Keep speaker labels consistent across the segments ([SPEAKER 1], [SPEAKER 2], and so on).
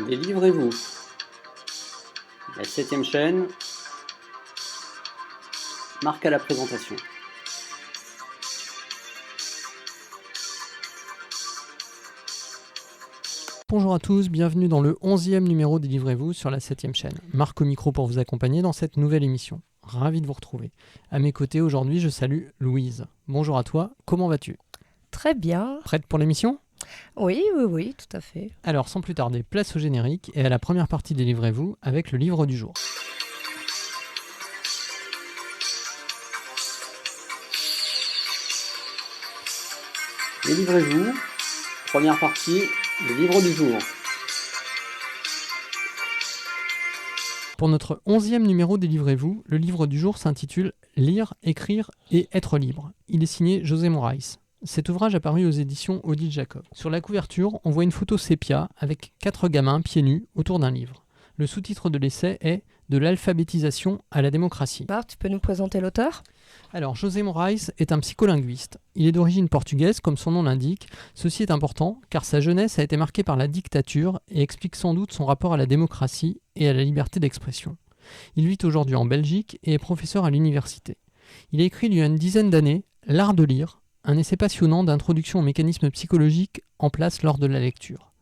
[SPEAKER 1] Délivrez-vous. La 7e chaîne marque à la présentation.
[SPEAKER 2] Bonjour à tous, bienvenue dans le 11e numéro des Délivrez-vous sur la 7e chaîne. Marc au micro pour vous accompagner dans cette nouvelle émission. Ravi de vous retrouver. À mes côtés aujourd'hui, je salue Louise. Bonjour à toi, comment vas-tu ?
[SPEAKER 3] Très bien.
[SPEAKER 2] Prête pour l'émission ?
[SPEAKER 3] Oui, tout à fait.
[SPEAKER 2] Alors sans plus tarder, place au générique et à la première partie des Délivrez-vous avec le livre du jour.
[SPEAKER 1] Délivrez-vous. Première partie, le livre du jour.
[SPEAKER 2] Pour notre 11e numéro des Délivrez-vous, le livre du jour s'intitule « Lire, écrire et être libre ». Il est signé José Moraes. Cet ouvrage a paru aux éditions Odile Jacob. Sur la couverture, on voit une photo sépia avec 4 gamins pieds nus autour d'un livre. Le sous-titre de l'essai est « De l'alphabétisation à la démocratie ».
[SPEAKER 3] Marc, tu peux nous présenter l'auteur ?
[SPEAKER 2] Alors, José Moraes est un psycholinguiste. Il est d'origine portugaise, comme son nom l'indique. Ceci est important, car sa jeunesse a été marquée par la dictature et explique sans doute son rapport à la démocratie et à la liberté d'expression. Il vit aujourd'hui en Belgique et est professeur à l'université. Il a écrit il y a une dizaine d'années « L'art de lire », un essai passionnant d'introduction aux mécanismes psychologiques en place lors de la lecture.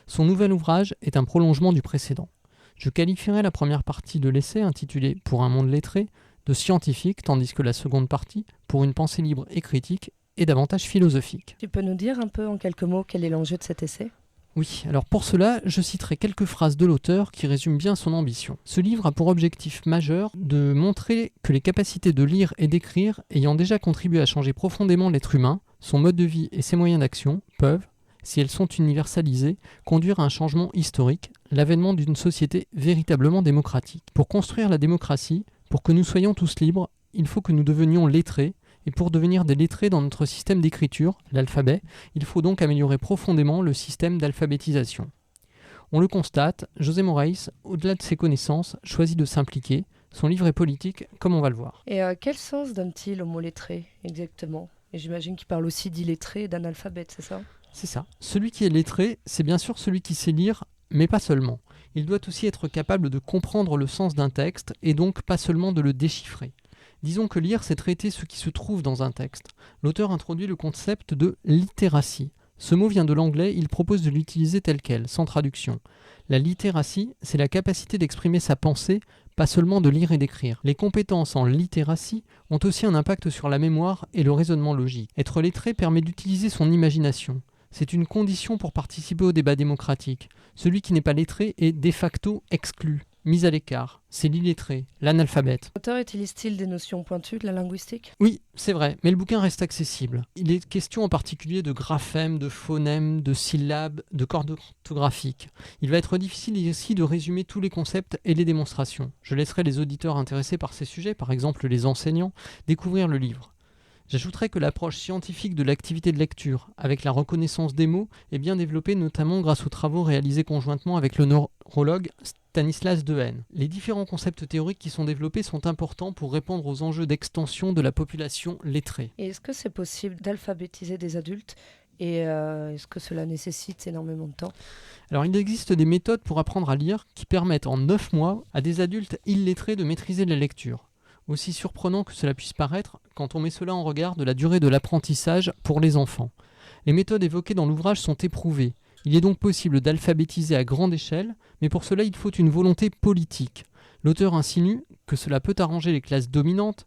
[SPEAKER 2] Son nouvel ouvrage est un prolongement du précédent. Je qualifierai la première partie de l'essai, intitulée « Pour un monde lettré », de scientifique, tandis que la seconde partie, pour une pensée libre et critique, est davantage philosophique.
[SPEAKER 3] Tu peux nous dire un peu en quelques mots quel est l'enjeu de cet essai ?
[SPEAKER 2] Oui, alors pour cela, je citerai quelques phrases de l'auteur qui résument bien son ambition. Ce livre a pour objectif majeur de montrer que les capacités de lire et d'écrire, ayant déjà contribué à changer profondément l'être humain, son mode de vie et ses moyens d'action, peuvent, si elles sont universalisées, conduire à un changement historique, l'avènement d'une société véritablement démocratique. Pour construire la démocratie, pour que nous soyons tous libres, il faut que nous devenions lettrés, et pour devenir des lettrés dans notre système d'écriture, l'alphabet, il faut donc améliorer profondément le système d'alphabétisation. On le constate, José Moraes, au-delà de ses connaissances, choisit de s'impliquer. Son livre est politique, comme on va le voir.
[SPEAKER 3] Et quel sens donne-t-il au mot lettré, exactement ? Et j'imagine qu'il parle aussi d'illettré et d'analphabète, c'est ça ?
[SPEAKER 2] C'est ça. Celui qui est lettré, c'est bien sûr celui qui sait lire, mais pas seulement. Il doit aussi être capable de comprendre le sens d'un texte, et donc pas seulement de le déchiffrer. Disons que lire, c'est traiter ce qui se trouve dans un texte. L'auteur introduit le concept de littératie. Ce mot vient de l'anglais, il propose de l'utiliser tel quel, sans traduction. La littératie, c'est la capacité d'exprimer sa pensée, pas seulement de lire et d'écrire. Les compétences en littératie ont aussi un impact sur la mémoire et le raisonnement logique. Être lettré permet d'utiliser son imagination. C'est une condition pour participer au débat démocratique. Celui qui n'est pas lettré est de facto exclu, mis à l'écart. C'est l'illettré, l'analphabète.
[SPEAKER 3] L'auteur utilise-t-il des notions pointues de la linguistique ?
[SPEAKER 2] Oui, c'est vrai, mais le bouquin reste accessible. Il est question en particulier de graphèmes, de phonèmes, de syllabes, de cordes orthographiques. Il va être difficile ici de résumer tous les concepts et les démonstrations. Je laisserai les auditeurs intéressés par ces sujets, par exemple les enseignants, découvrir le livre. J'ajouterai que l'approche scientifique de l'activité de lecture, avec la reconnaissance des mots, est bien développée notamment grâce aux travaux réalisés conjointement avec le neurologue Stanislas Dehaene. Les différents concepts théoriques qui sont développés sont importants pour répondre aux enjeux d'extension de la population lettrée.
[SPEAKER 3] Et est-ce que c'est possible d'alphabétiser des adultes ? Et est-ce que cela nécessite énormément de temps ?
[SPEAKER 2] Alors il existe des méthodes pour apprendre à lire qui permettent en 9 mois à des adultes illettrés de maîtriser la lecture. Aussi surprenant que cela puisse paraître quand on met cela en regard de la durée de l'apprentissage pour les enfants. Les méthodes évoquées dans l'ouvrage sont éprouvées. Il est donc possible d'alphabétiser à grande échelle, mais pour cela il faut une volonté politique. L'auteur insinue que cela peut arranger les classes dominantes,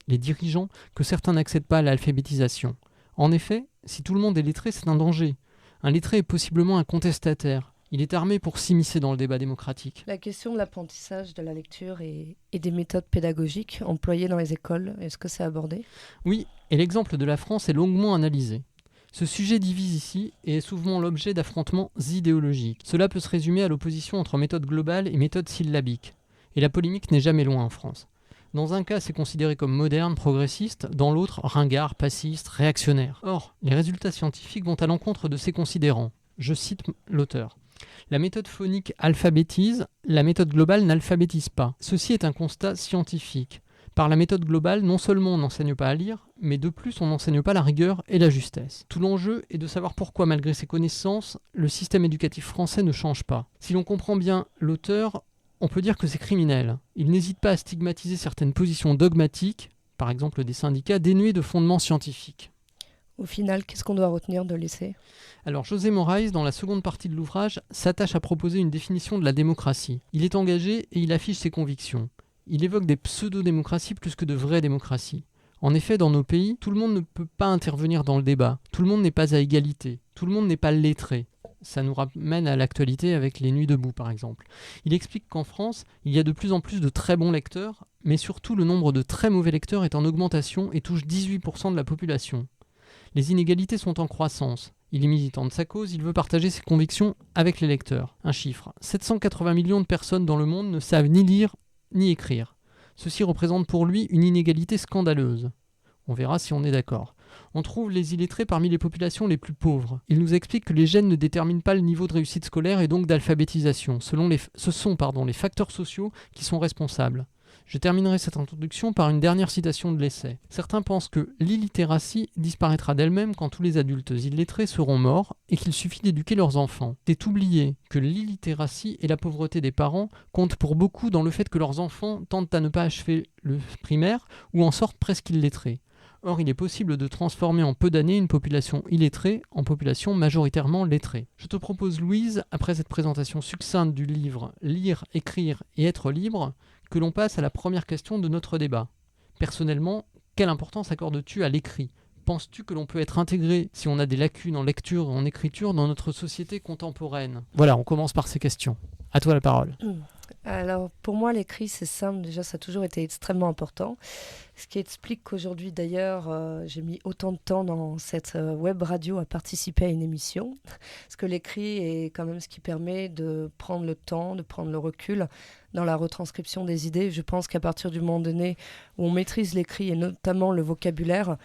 [SPEAKER 2] les dirigeants, que certains n'accèdent pas à l'alphabétisation. En effet, si tout le monde est lettré, c'est un danger. Un lettré est possiblement un contestataire. Il est armé pour s'immiscer dans le débat démocratique.
[SPEAKER 3] La question de l'apprentissage de la lecture et des méthodes pédagogiques employées dans les écoles, est-ce que c'est abordé ?
[SPEAKER 2] Oui, et l'exemple de la France est longuement analysé. Ce sujet divise ici et est souvent l'objet d'affrontements idéologiques. Cela peut se résumer à l'opposition entre méthode globale et méthode syllabique. Et la polémique n'est jamais loin en France. Dans un cas, c'est considéré comme moderne, progressiste, dans l'autre, ringard, passiste, réactionnaire. Or, les résultats scientifiques vont à l'encontre de ces considérants. Je cite l'auteur. La méthode phonique alphabétise, la méthode globale n'alphabétise pas. Ceci est un constat scientifique. Par la méthode globale, non seulement on n'enseigne pas à lire, mais de plus on n'enseigne pas la rigueur et la justesse. Tout l'enjeu est de savoir pourquoi, malgré ses connaissances, le système éducatif français ne change pas. Si l'on comprend bien l'auteur, on peut dire que c'est criminel. Il n'hésite pas à stigmatiser certaines positions dogmatiques, par exemple des syndicats, dénués de fondements scientifiques.
[SPEAKER 3] Au final, qu'est-ce qu'on doit retenir de l'essai ?
[SPEAKER 2] Alors José Moraes, dans la seconde partie de l'ouvrage, s'attache à proposer une définition de la démocratie. Il est engagé et il affiche ses convictions. Il évoque des pseudo-démocraties plus que de vraies démocraties. En effet, dans nos pays, tout le monde ne peut pas intervenir dans le débat. Tout le monde n'est pas à égalité. Tout le monde n'est pas lettré. Ça nous ramène à l'actualité avec les Nuits debout, par exemple. Il explique qu'en France, il y a de plus en plus de très bons lecteurs, mais surtout le nombre de très mauvais lecteurs est en augmentation et touche 18% de la population. Les inégalités sont en croissance. Il est militant de sa cause, il veut partager ses convictions avec les lecteurs. Un chiffre, 780 millions de personnes dans le monde ne savent ni lire ni écrire. Ceci représente pour lui une inégalité scandaleuse. On verra si on est d'accord. On trouve les illettrés parmi les populations les plus pauvres. Il nous explique que les gènes ne déterminent pas le niveau de réussite scolaire et donc d'alphabétisation. Ce sont les facteurs sociaux qui sont responsables. Je terminerai cette introduction par une dernière citation de l'essai. Certains pensent que l'illittératie disparaîtra d'elle-même quand tous les adultes illettrés seront morts et qu'il suffit d'éduquer leurs enfants. C'est oublier que l'illittératie et la pauvreté des parents comptent pour beaucoup dans le fait que leurs enfants tentent à ne pas achever le primaire ou en sortent presque illettrés. Or, il est possible de transformer en peu d'années une population illettrée en population majoritairement lettrée. Je te propose, Louise, après cette présentation succincte du livre « Lire, écrire et être libre », que l'on passe à la première question de notre débat. Personnellement, quelle importance accordes-tu à l'écrit ? Penses-tu que l'on peut être intégré, si on a des lacunes en lecture et en écriture, dans notre société contemporaine ? Voilà, on commence par ces questions. À toi la parole.
[SPEAKER 3] Alors, pour moi, l'écrit, c'est simple. Déjà, ça a toujours été extrêmement important. Ce qui explique qu'aujourd'hui, d'ailleurs, j'ai mis autant de temps dans cette web radio à participer à une émission. Parce que l'écrit est quand même ce qui permet de prendre le temps, de prendre le recul dans la retranscription des idées. Je pense qu'à partir du moment donné où on maîtrise l'écrit et notamment le vocabulaire,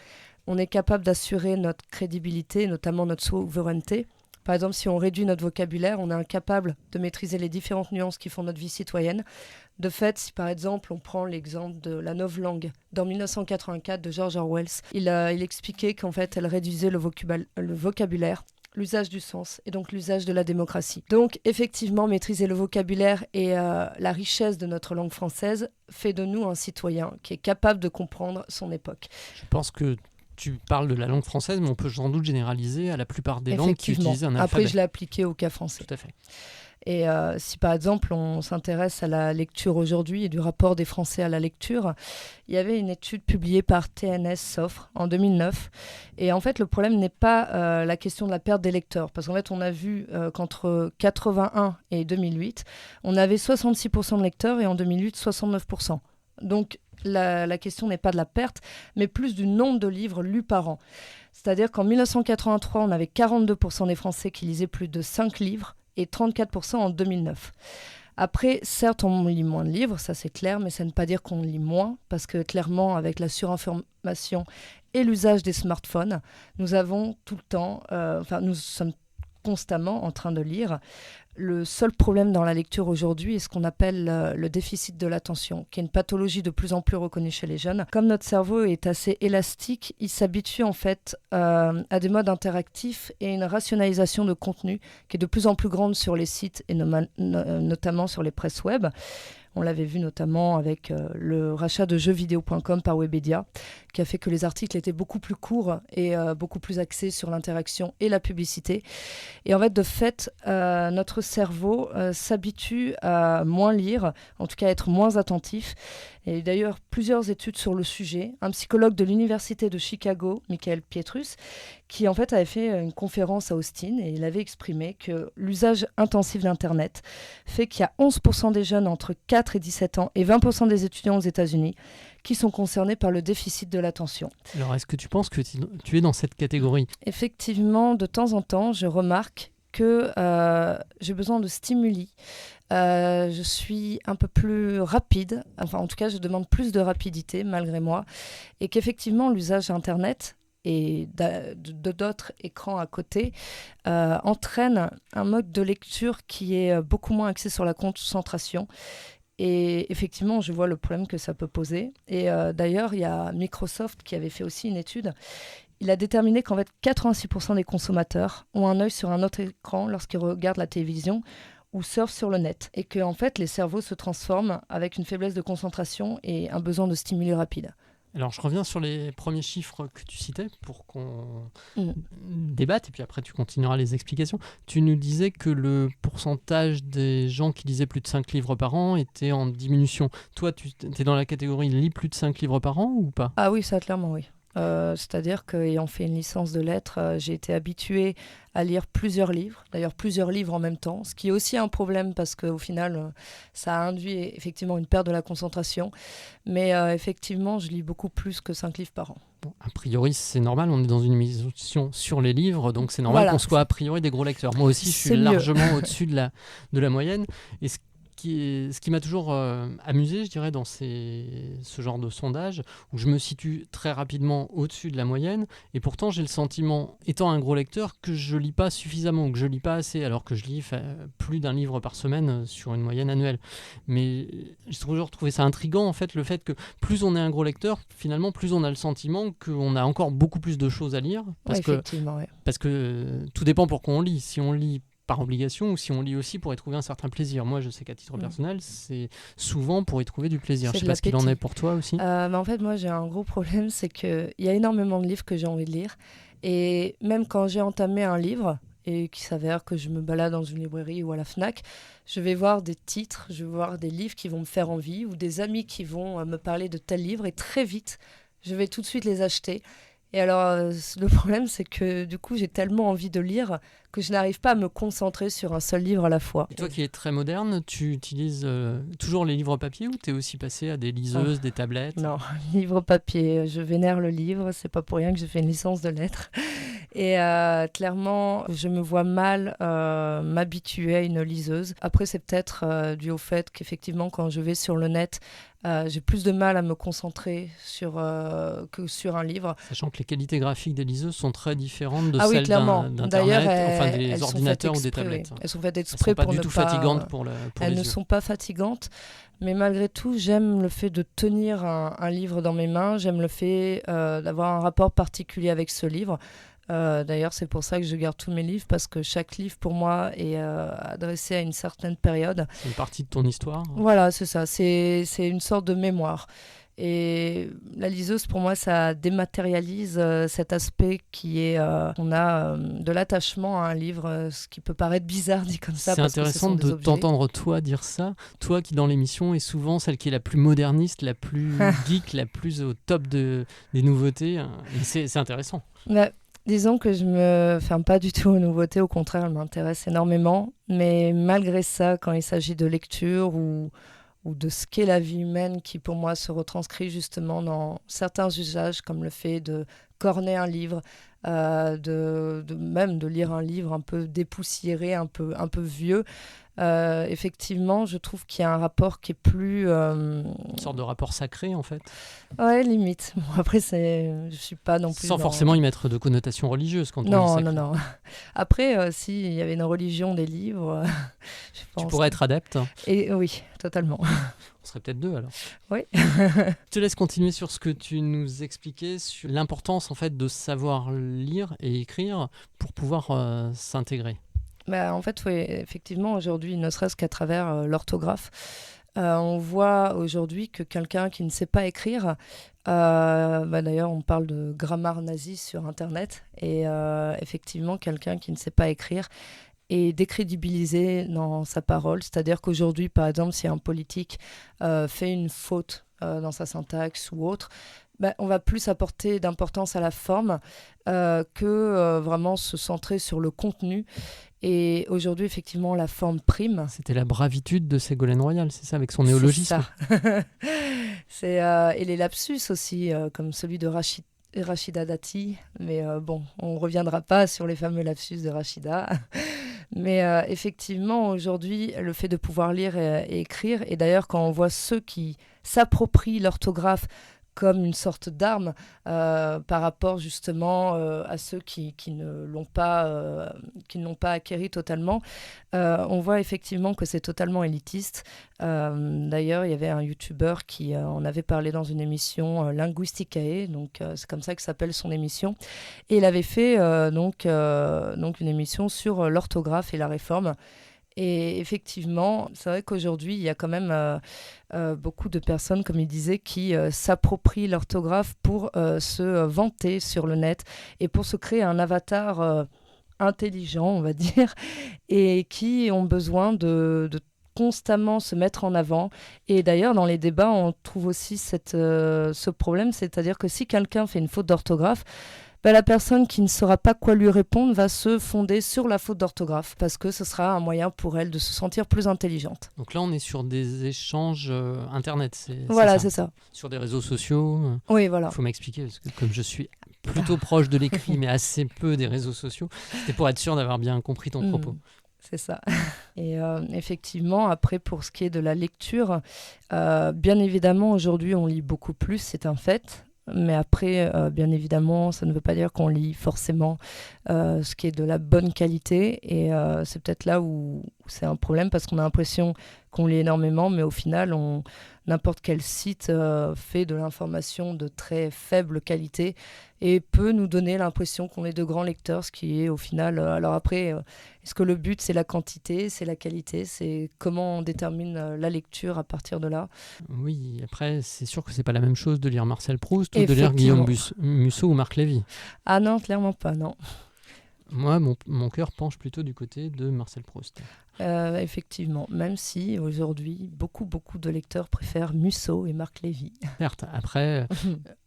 [SPEAKER 3] on est capable d'assurer notre crédibilité, notamment notre souveraineté. Par exemple, si on réduit notre vocabulaire, on est incapable de maîtriser les différentes nuances qui font notre vie citoyenne. De fait, si par exemple on prend l'exemple de la novlangue dans 1984 de George Orwell, il expliquait qu'en fait elle réduisait le vocabulaire, l'usage du sens et donc l'usage de la démocratie. Donc effectivement, maîtriser le vocabulaire et la richesse de notre langue française fait de nous un citoyen qui est capable de comprendre son époque.
[SPEAKER 2] Je pense que tu parles de la langue française, mais on peut sans doute généraliser à la plupart des langues qui utilisent un alphabet.
[SPEAKER 3] Après, je l'ai appliqué au cas français.
[SPEAKER 2] Tout à fait.
[SPEAKER 3] Et si par exemple on s'intéresse à la lecture aujourd'hui et du rapport des Français à la lecture, il y avait une étude publiée par TNS Sofre en 2009. Et en fait, le problème n'est pas la question de la perte des lecteurs. Parce qu'en fait, on a vu qu'entre 81 et 2008, on avait 66% de lecteurs et en 2008, 69%. Donc, la question n'est pas de la perte, mais plus du nombre de livres lus par an. C'est-à-dire qu'en 1983, on avait 42% des Français qui lisaient plus de 5 livres et 34% en 2009. Après, certes, on lit moins de livres, ça c'est clair, mais ça ne veut pas dire qu'on lit moins, parce que clairement, avec la surinformation et l'usage des smartphones, nous avons tout le temps, nous sommes constamment en train de lire. Le seul problème dans la lecture aujourd'hui est ce qu'on appelle le déficit de l'attention, qui est une pathologie de plus en plus reconnue chez les jeunes. Comme notre cerveau est assez élastique, il s'habitue en fait à des modes interactifs et une rationalisation de contenu qui est de plus en plus grande sur les sites et notamment sur les presses web. On l'avait vu notamment avec le rachat de jeuxvideo.com par Webedia, qui a fait que les articles étaient beaucoup plus courts et beaucoup plus axés sur l'interaction et la publicité. Et en fait, de fait, notre cerveau s'habitue à moins lire, en tout cas à être moins attentif. Et d'ailleurs, plusieurs études sur le sujet. Un psychologue de l'université de Chicago, Michael Pietrus, qui en fait avait fait une conférence à Austin et il avait exprimé que l'usage intensif d'Internet fait qu'il y a 11% des jeunes entre 4 et 17 ans et 20% des étudiants aux États-Unis qui sont concernés par le déficit de l'attention.
[SPEAKER 2] Alors, est-ce que tu penses que tu es dans cette catégorie ?
[SPEAKER 3] Effectivement, de temps en temps, je remarque que j'ai besoin de stimuli. Je suis un peu plus rapide, enfin en tout cas je demande plus de rapidité malgré moi, et qu'effectivement l'usage Internet et d'autres écrans à côté entraîne un mode de lecture qui est beaucoup moins axé sur la concentration Et effectivement, je vois le problème que ça peut poser. Et d'ailleurs, il y a Microsoft qui avait fait aussi une étude. Il a déterminé qu'en fait, 86% des consommateurs ont un œil sur un autre écran lorsqu'ils regardent la télévision ou surfent sur le net. Et que en fait, les cerveaux se transforment avec une faiblesse de concentration et un besoin de stimuli rapide.
[SPEAKER 2] Alors, je reviens sur les premiers chiffres que tu citais pour qu'on
[SPEAKER 3] Mm.
[SPEAKER 2] débatte, et puis après, tu continueras les explications. Tu nous disais que le pourcentage des gens qui lisaient plus de 5 livres par an était en diminution. Toi, tu es dans la catégorie lis plus de 5 livres par an ou pas ?
[SPEAKER 3] Ah oui, ça clairement, oui. C'est-à-dire qu'ayant fait une licence de lettres, j'ai été habituée à lire plusieurs livres, d'ailleurs plusieurs livres en même temps, ce qui est aussi un problème parce qu'au final, ça a induit effectivement une perte de la concentration. Mais effectivement, je lis beaucoup plus que 5 livres par an.
[SPEAKER 2] Bon, a priori, c'est normal, on est dans une émission sur les livres, donc c'est normal
[SPEAKER 3] Voilà.
[SPEAKER 2] qu'on soit a priori des gros lecteurs. Moi aussi, je suis
[SPEAKER 3] C'est mieux.
[SPEAKER 2] largement au-dessus de la moyenne. Et ce qui m'a toujours amusé, je dirais, dans ce genre de sondage, où je me situe très rapidement au-dessus de la moyenne, et pourtant j'ai le sentiment, étant un gros lecteur, que je lis pas suffisamment, ou que je lis pas assez, alors que je lis plus d'un livre par semaine sur une moyenne annuelle. Mais j'ai toujours trouvé ça intriguant, en fait, le fait que plus on est un gros lecteur, finalement, plus on a le sentiment qu'on a encore beaucoup plus de choses à lire, parce que tout dépend pour quoi on lit. Si on lit par obligation ou si on lit aussi pour y trouver un certain plaisir. Moi, je sais qu'à titre personnel, c'est souvent pour y trouver du plaisir. Je sais pas ce qu'il en est pour toi aussi.
[SPEAKER 3] Mais en fait, moi, j'ai un gros problème, c'est qu'il y a énormément de livres que j'ai envie de lire. Et même quand j'ai entamé un livre, et qu'il s'avère que je me balade dans une librairie ou à la FNAC, je vais voir des titres, je vais voir des livres qui vont me faire envie, ou des amis qui vont me parler de tel livre, et très vite, je vais tout de suite les acheter. Et alors, le problème, c'est que du coup, j'ai tellement envie de lire que je n'arrive pas à me concentrer sur un seul livre à la fois.
[SPEAKER 2] Et toi qui es très moderne, tu utilises toujours les livres papier ou tu es aussi passé à des liseuses, des tablettes ?
[SPEAKER 3] Non, livre papier, je vénère le livre, c'est pas pour rien que j'ai fait une licence de lettres. Et clairement, je me vois mal m'habituer à une liseuse. Après, c'est peut-être dû au fait qu'effectivement, quand je vais sur le net, j'ai plus de mal à me concentrer que sur un livre.
[SPEAKER 2] Sachant que les qualités graphiques des liseuses sont très différentes de
[SPEAKER 3] Ah oui,
[SPEAKER 2] celles
[SPEAKER 3] clairement.
[SPEAKER 2] d'Internet,
[SPEAKER 3] D'ailleurs,
[SPEAKER 2] des ordinateurs ou des
[SPEAKER 3] exprès,
[SPEAKER 2] tablettes.
[SPEAKER 3] Oui. Elles sont faites
[SPEAKER 2] Elles
[SPEAKER 3] exprès
[SPEAKER 2] sont pas
[SPEAKER 3] pour
[SPEAKER 2] du
[SPEAKER 3] ne
[SPEAKER 2] tout
[SPEAKER 3] pas...
[SPEAKER 2] fatigantes pour les
[SPEAKER 3] Elles
[SPEAKER 2] yeux.
[SPEAKER 3] ne sont pas fatigantes, mais malgré tout, j'aime le fait de tenir un livre dans mes mains. J'aime le fait d'avoir un rapport particulier avec ce livre. D'ailleurs, c'est pour ça que je garde tous mes livres, parce que chaque livre, pour moi, est adressé à une certaine période.
[SPEAKER 2] C'est une partie de ton histoire.
[SPEAKER 3] Voilà, c'est ça. C'est une sorte de mémoire. Et la liseuse, pour moi, ça dématérialise cet aspect qui est... on a de l'attachement à un livre, ce qui peut paraître bizarre dit comme ça.
[SPEAKER 2] C'est intéressant de t'entendre, toi, dire ça. Toi qui, dans l'émission, est souvent celle qui est la plus moderniste, la plus geek, la plus au top des nouveautés. Et c'est intéressant.
[SPEAKER 3] Disons que je me ferme pas du tout aux nouveautés, au contraire, elles m'intéressent énormément. Mais malgré ça, quand il s'agit de lecture ou de ce qu'est la vie humaine, qui pour moi se retranscrit justement dans certains usages, comme le fait de corner un livre, même de lire un livre un peu dépoussiéré, un peu vieux. Effectivement, je trouve qu'il y a un rapport qui est plus...
[SPEAKER 2] Une sorte de rapport sacré, en fait.
[SPEAKER 3] Ouais, limite. Bon, après, je suis pas non plus...
[SPEAKER 2] Sans forcément y mettre de connotation religieuse quand on dit sacré.
[SPEAKER 3] Non. Après, s'il y avait une religion des livres, je pense...
[SPEAKER 2] Tu pourrais être adepte.
[SPEAKER 3] Et oui, totalement.
[SPEAKER 2] On serait peut-être deux, alors.
[SPEAKER 3] Oui.
[SPEAKER 2] Je te laisse continuer sur ce que tu nous expliquais, sur l'importance, en fait, de savoir lire et écrire pour pouvoir s'intégrer.
[SPEAKER 3] En fait, oui, effectivement, aujourd'hui, ne serait-ce qu'à travers l'orthographe, on voit aujourd'hui que quelqu'un qui ne sait pas écrire, d'ailleurs, on parle de grammaire nazie sur Internet, et effectivement, quelqu'un qui ne sait pas écrire est décrédibilisé dans sa parole. C'est-à-dire qu'aujourd'hui, par exemple, si un politique fait une faute dans sa syntaxe ou autre, on va plus apporter d'importance à la forme que vraiment se centrer sur le contenu. Et aujourd'hui, effectivement, la forme prime.
[SPEAKER 2] C'était la bravitude de Ségolène Royal, c'est ça, avec son néologisme.
[SPEAKER 3] C'est ça. Et les lapsus aussi, comme celui de Rachida Dati. Mais bon, on ne reviendra pas sur les fameux lapsus de Rachida. Mais effectivement, aujourd'hui, le fait de pouvoir lire et écrire, et d'ailleurs, quand on voit ceux qui s'approprient l'orthographe comme une sorte d'arme par rapport justement à ceux qui ne l'ont pas acquéri totalement. On voit effectivement que c'est totalement élitiste. D'ailleurs, il y avait un YouTuber qui en avait parlé dans une émission Linguisticae, donc c'est comme ça que s'appelle son émission. Et il avait fait donc une émission sur l'orthographe et la réforme. Et effectivement, c'est vrai qu'aujourd'hui, il y a quand même beaucoup de personnes, comme il disait, qui s'approprient l'orthographe pour se vanter sur le net et pour se créer un avatar intelligent, on va dire, et qui ont besoin de constamment se mettre en avant. Et d'ailleurs, dans les débats, on trouve aussi ce problème, c'est-à-dire que si quelqu'un fait une faute d'orthographe, la personne qui ne saura pas quoi lui répondre va se fonder sur la faute d'orthographe parce que ce sera un moyen pour elle de se sentir plus intelligente.
[SPEAKER 2] Donc là, on est sur des échanges Internet.
[SPEAKER 3] Voilà, c'est ça.
[SPEAKER 2] Sur des réseaux sociaux.
[SPEAKER 3] Oui, voilà.
[SPEAKER 2] Il faut m'expliquer, parce que comme je suis plutôt proche de l'écrit, mais assez peu des réseaux sociaux, c'était pour être sûr d'avoir bien compris ton propos.
[SPEAKER 3] C'est ça. Et effectivement, après, pour ce qui est de la lecture, bien évidemment, aujourd'hui, on lit beaucoup plus, c'est un fait. Mais après, bien évidemment, ça ne veut pas dire qu'on lit forcément ce qui est de la bonne qualité. Et c'est peut-être là où c'est un problème parce qu'on a l'impression qu'on lit énormément, mais au final, n'importe quel site fait de l'information de très faible qualité et peut nous donner l'impression qu'on est de grands lecteurs, ce qui est au final... alors après, est-ce que le but, c'est la quantité, c'est la qualité, c'est comment on détermine la lecture à partir de là?
[SPEAKER 2] Oui, après, c'est sûr que c'est pas la même chose de lire Marcel Proust ou de lire Guillaume Musso ou Marc Lévy.
[SPEAKER 3] Ah non, clairement pas, non.
[SPEAKER 2] Moi, mon cœur penche plutôt du côté de Marcel Proust.
[SPEAKER 3] Effectivement, même si aujourd'hui, beaucoup de lecteurs préfèrent Musso et Marc Lévy.
[SPEAKER 2] Certes, après,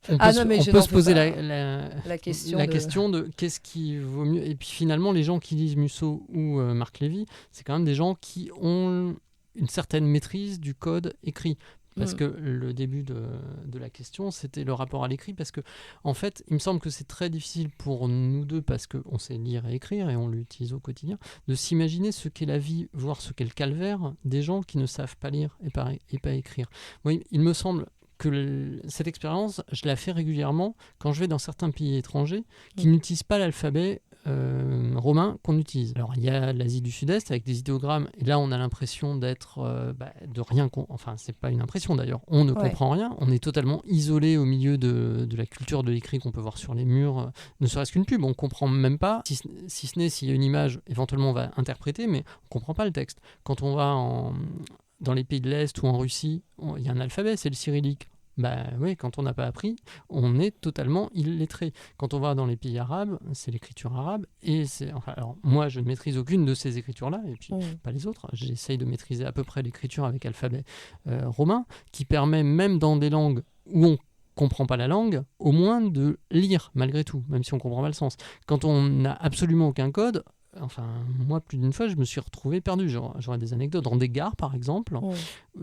[SPEAKER 2] on peut se poser la question de qu'est-ce qui vaut mieux. Et puis finalement, les gens qui lisent Musso ou Marc Lévy, c'est quand même des gens qui ont une certaine maîtrise du code écrit. Parce que le début de la question, c'était le rapport à l'écrit. Parce que, en fait, il me semble que c'est très difficile pour nous deux, parce qu'on sait lire et écrire et on l'utilise au quotidien, de s'imaginer ce qu'est la vie, voire ce qu'est le calvaire des gens qui ne savent pas lire et pas écrire. Moi, il me semble que cette expérience, je la fais régulièrement quand je vais dans certains pays étrangers qui n'utilisent pas l'alphabet romain qu'on utilise. Alors il y a l'Asie du Sud-Est avec des idéogrammes et là on a l'impression d'être de rien, enfin c'est pas une impression d'ailleurs, on ne comprend rien, on est totalement isolé au milieu de la culture de l'écrit qu'on peut voir sur les murs, ne serait-ce qu'une pub, on comprend même pas, si ce n'est s'il y a une image, éventuellement on va interpréter, mais on comprend pas le texte. Quand on va dans les pays de l'Est ou en Russie, il y a un alphabet, c'est le cyrillique. Oui, quand on n'a pas appris, on est totalement illettré. Quand on va dans les pays arabes, c'est l'écriture arabe. Et alors, moi, je ne maîtrise aucune de ces écritures-là, et puis pas les autres. J'essaye de maîtriser à peu près l'écriture avec alphabet romain, qui permet, même dans des langues où on comprend pas la langue, au moins de lire malgré tout, même si on comprend pas le sens. Quand on n'a absolument aucun code, enfin, moi, plus d'une fois, je me suis retrouvé perdu. J'aurais des anecdotes. Dans des gares, par exemple,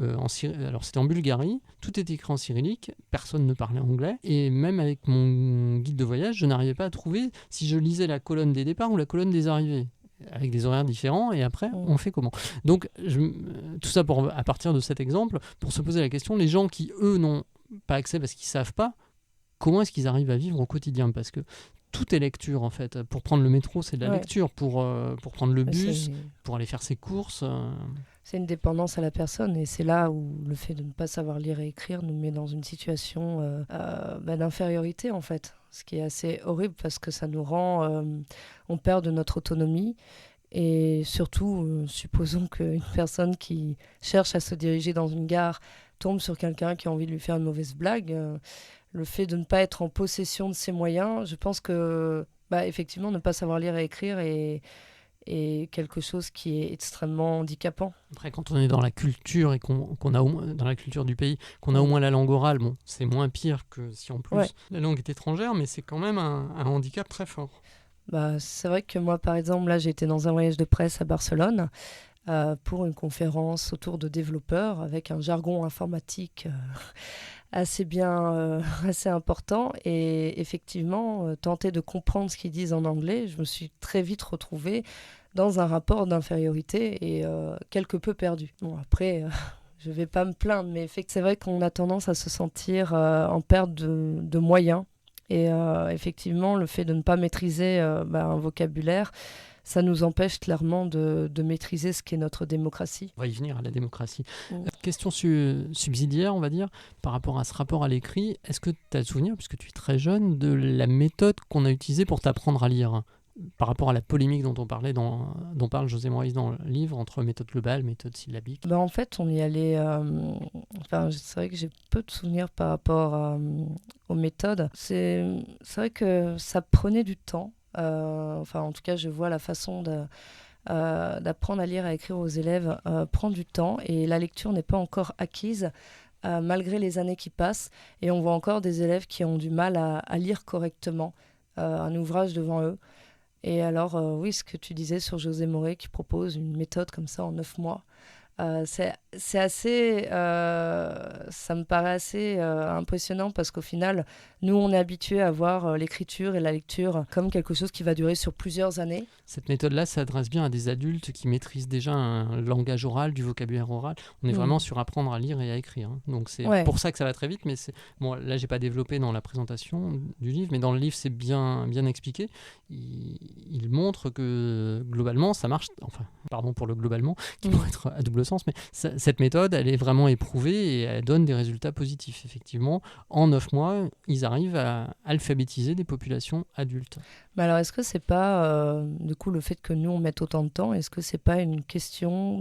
[SPEAKER 2] alors c'était en Bulgarie, tout était écrit en cyrillique, personne ne parlait anglais, et même avec mon guide de voyage, je n'arrivais pas à trouver si je lisais la colonne des départs ou la colonne des arrivées, avec des horaires différents, et après, on fait comment? Donc, tout ça à partir de cet exemple, pour se poser la question, les gens qui, eux, n'ont pas accès parce qu'ils ne savent pas, comment est-ce qu'ils arrivent à vivre au quotidien? Parce que tout est lecture en fait. Pour prendre le métro, c'est de la lecture. Pour prendre le bus, pour aller faire ses courses.
[SPEAKER 3] C'est une dépendance à la personne et c'est là où le fait de ne pas savoir lire et écrire nous met dans une situation d'infériorité en fait. Ce qui est assez horrible parce que ça nous rend... on perd de notre autonomie et surtout, supposons qu'une personne qui cherche à se diriger dans une gare tombe sur quelqu'un qui a envie de lui faire une mauvaise blague. Le fait de ne pas être en possession de ses moyens, je pense que, effectivement, ne pas savoir lire et écrire est quelque chose qui est extrêmement handicapant.
[SPEAKER 2] Après, quand on est dans la culture et qu'on a dans la culture du pays, qu'on a au moins la langue orale, bon, c'est moins pire que si en plus la langue est étrangère, mais c'est quand même un handicap très fort.
[SPEAKER 3] C'est vrai que moi, par exemple, là, j'ai été dans un voyage de presse à Barcelone pour une conférence autour de développeurs avec un jargon informatique assez important et effectivement tenter de comprendre ce qu'ils disent en anglais, je me suis très vite retrouvée dans un rapport d'infériorité et quelque peu perdue. Bon, après je vais pas me plaindre, mais c'est vrai qu'on a tendance à se sentir en perte de moyens. Et effectivement, le fait de ne pas maîtriser un vocabulaire, ça nous empêche clairement de maîtriser ce qu'est notre démocratie.
[SPEAKER 2] On va y venir à la démocratie.
[SPEAKER 3] Mm.
[SPEAKER 2] Question subsidiaire, on va dire, par rapport à ce rapport à l'écrit. Est-ce que tu as le souvenir, puisque tu es très jeune, de la méthode qu'on a utilisée pour t'apprendre à lire par rapport à la polémique dont dont parle José Moïse dans le livre, entre méthode globale, méthode syllabique?
[SPEAKER 3] En fait, on y allait... c'est vrai que j'ai peu de souvenirs par rapport aux méthodes. C'est vrai que ça prenait du temps. En tout cas, je vois la façon d'apprendre à lire et à écrire aux élèves prend du temps, et la lecture n'est pas encore acquise malgré les années qui passent, et on voit encore des élèves qui ont du mal à lire correctement un ouvrage devant eux. Et alors, oui, ce que tu disais sur José Moré qui propose une méthode comme ça en 9 mois, c'est assez... ça me paraît assez impressionnant, parce qu'au final, nous, on est habitués à voir l'écriture et la lecture comme quelque chose qui va durer sur plusieurs années.
[SPEAKER 2] Cette méthode-là s'adresse bien à des adultes qui maîtrisent déjà un langage oral, du vocabulaire oral. On est vraiment sur apprendre à lire et à écrire. Donc c'est pour ça que ça va très vite. Mais là, j'ai pas développé dans la présentation du livre, mais dans le livre, c'est bien expliqué. Il montre que globalement, ça marche. Enfin, pardon pour le globalement, qui pourrait être à double sens, mais cette méthode, elle est vraiment éprouvée et elle donne des résultats positifs. Effectivement, en 9 mois, ils arrivent à alphabétiser des populations adultes.
[SPEAKER 3] Mais alors, est-ce que c'est pas, du coup, le fait que nous, on mette autant de temps, est-ce que c'est pas une question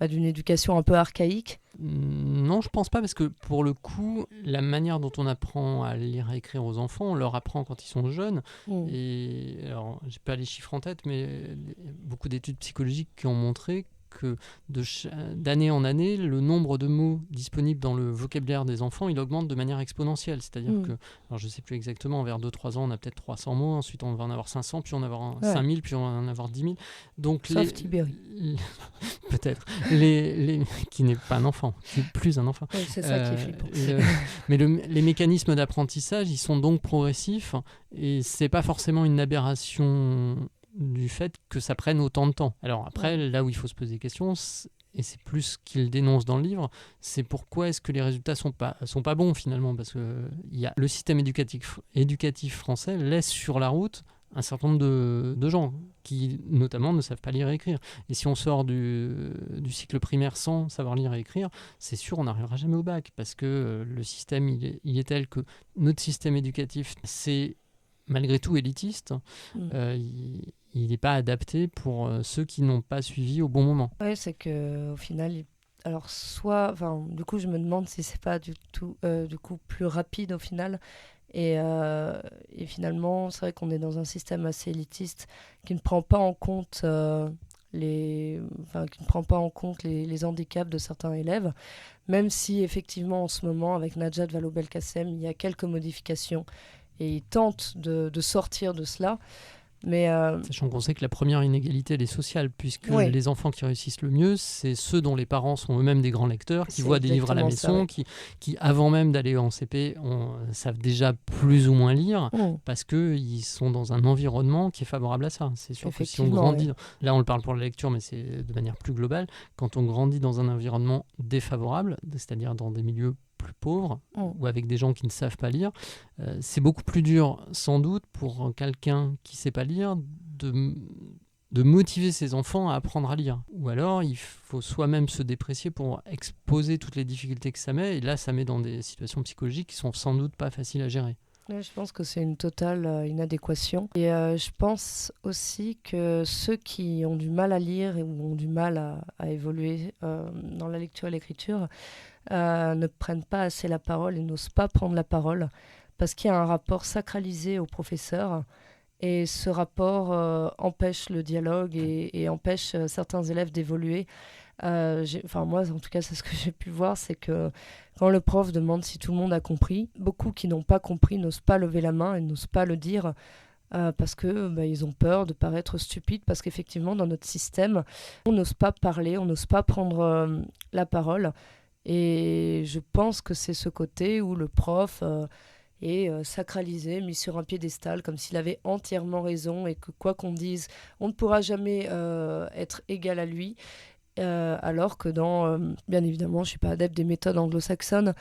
[SPEAKER 3] d'une éducation un peu archaïque?
[SPEAKER 2] Non, je pense pas, parce que pour le coup, la manière dont on apprend à lire et à écrire aux enfants, on leur apprend quand ils sont jeunes. Et alors, j'ai pas les chiffres en tête, mais beaucoup d'études psychologiques qui ont montré que d'année en année, le nombre de mots disponibles dans le vocabulaire des enfants, il augmente de manière exponentielle. C'est-à-dire que, alors je ne sais plus exactement, vers 2-3 ans, on a peut-être 300 mots, ensuite on va en avoir 500, puis on va en avoir 5000, puis on va en avoir 10 000. Donc
[SPEAKER 3] sauf Tibéri.
[SPEAKER 2] Peut-être. Qui n'est pas un enfant, qui est plus un enfant.
[SPEAKER 3] Oui, c'est ça qui est flippant.
[SPEAKER 2] Mais les mécanismes d'apprentissage, ils sont donc progressifs, et c'est pas forcément une aberration du fait que ça prenne autant de temps. Alors après, là où il faut se poser des questions, et c'est plus ce qu'il dénonce dans le livre, c'est pourquoi est-ce que les résultats sont pas bons finalement, parce que le système éducatif français laisse sur la route un certain nombre de gens qui notamment ne savent pas lire et écrire. Et si on sort du cycle primaire sans savoir lire et écrire, c'est sûr on n'arrivera jamais au bac, parce que le système il est tel que notre système éducatif, c'est malgré tout élitiste. Il n'est pas adapté pour ceux qui n'ont pas suivi au bon moment.
[SPEAKER 3] Oui, c'est qu'au final, alors du coup, je me demande si c'est pas du coup plus rapide au final. Et finalement, c'est vrai qu'on est dans un système assez élitiste qui ne prend pas en compte les handicaps de certains élèves, même si effectivement en ce moment, avec Najat Vallaud-Belkacem, il y a quelques modifications et ils tentent de sortir de cela. Mais
[SPEAKER 2] sachant qu'on sait que la première inégalité, elle est sociale, puisque les enfants qui réussissent le mieux, c'est ceux dont les parents sont eux-mêmes des grands lecteurs, qui voient des livres à la maison, qui avant même d'aller en CP, savent déjà plus ou moins lire, parce qu'ils sont dans un environnement qui est favorable à ça. C'est sûr que si on grandit... Là, on le parle pour la lecture, mais c'est de manière plus globale. Quand on grandit dans un environnement défavorable, c'est-à-dire dans des milieux plus pauvres ou avec des gens qui ne savent pas lire, c'est beaucoup plus dur sans doute pour quelqu'un qui ne sait pas lire de motiver ses enfants à apprendre à lire. Ou alors il faut soi-même se déprécier pour exposer toutes les difficultés que ça met, et là ça met dans des situations psychologiques qui sont sans doute pas faciles à gérer.
[SPEAKER 3] Je pense que c'est une totale inadéquation. Et je pense aussi que ceux qui ont du mal à lire ou ont du mal à évoluer dans la lecture et l'écriture ne prennent pas assez la parole et n'osent pas prendre la parole, parce qu'il y a un rapport sacralisé au professeur, et ce rapport empêche le dialogue et empêche certains élèves d'évoluer. Moi, en tout cas, c'est ce que j'ai pu voir, c'est que quand le prof demande si tout le monde a compris, beaucoup qui n'ont pas compris n'osent pas lever la main et n'osent pas le dire, parce que ils ont peur de paraître stupides, parce qu'effectivement, dans notre système, on n'ose pas parler, on n'ose pas prendre la parole. Et je pense que c'est ce côté où le prof est sacralisé, mis sur un piédestal, comme s'il avait entièrement raison, et que quoi qu'on dise, on ne pourra jamais être égal à lui. alors que bien évidemment, je ne suis pas adepte des méthodes anglo-saxonnes,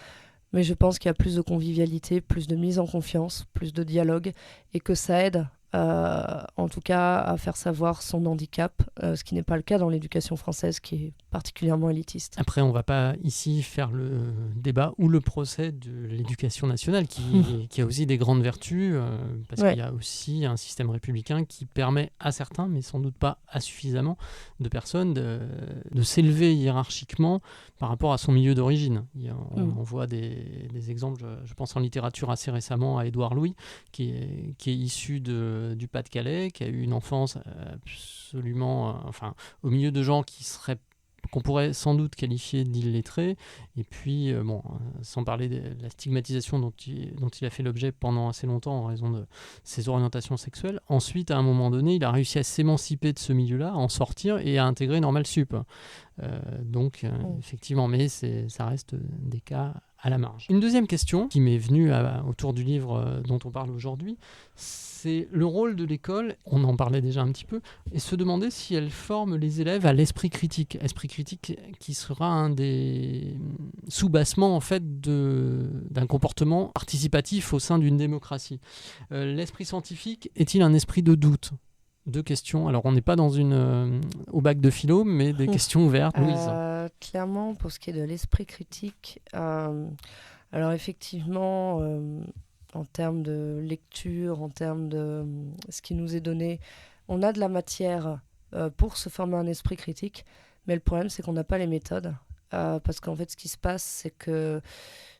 [SPEAKER 3] mais je pense qu'il y a plus de convivialité, plus de mise en confiance, plus de dialogue, et que ça aide, en tout cas, à faire savoir son handicap, ce qui n'est pas le cas dans l'éducation française, qui est particulièrement élitiste.
[SPEAKER 2] Après, on ne va pas ici faire le débat ou le procès de l'éducation nationale, qui a aussi des grandes vertus, parce qu'il y a aussi un système républicain qui permet à certains, mais sans doute pas à suffisamment de personnes, de s'élever hiérarchiquement par rapport à son milieu d'origine. On voit des exemples, je pense en littérature assez récemment à Édouard Louis, qui est issu du Pas-de-Calais, qui a eu une enfance absolument... au milieu de gens qu'on pourrait sans doute qualifier d'illettrés, et puis, sans parler de la stigmatisation dont il a fait l'objet pendant assez longtemps en raison de ses orientations sexuelles. Ensuite, à un moment donné, il a réussi à s'émanciper de ce milieu-là, à en sortir et à intégrer Normal Sup. Effectivement, mais ça reste des cas à la marge. Une deuxième question qui m'est venue autour du livre dont on parle aujourd'hui, c'est le rôle de l'école, on en parlait déjà un petit peu, et se demander si elle forme les élèves à l'esprit critique. Esprit critique qui sera un des sous-bassements en fait, d'un comportement participatif au sein d'une démocratie. L'esprit scientifique est-il un esprit de doute ? Deux questions. Alors, on n'est pas au bac de philo, mais des questions ouvertes. Louise.
[SPEAKER 3] Clairement, pour ce qui est de l'esprit critique, alors effectivement, en termes de lecture, en termes de ce qui nous est donné, on a de la matière pour se former un esprit critique, mais le problème, c'est qu'on n'a pas les méthodes. Parce qu'en fait, ce qui se passe, c'est que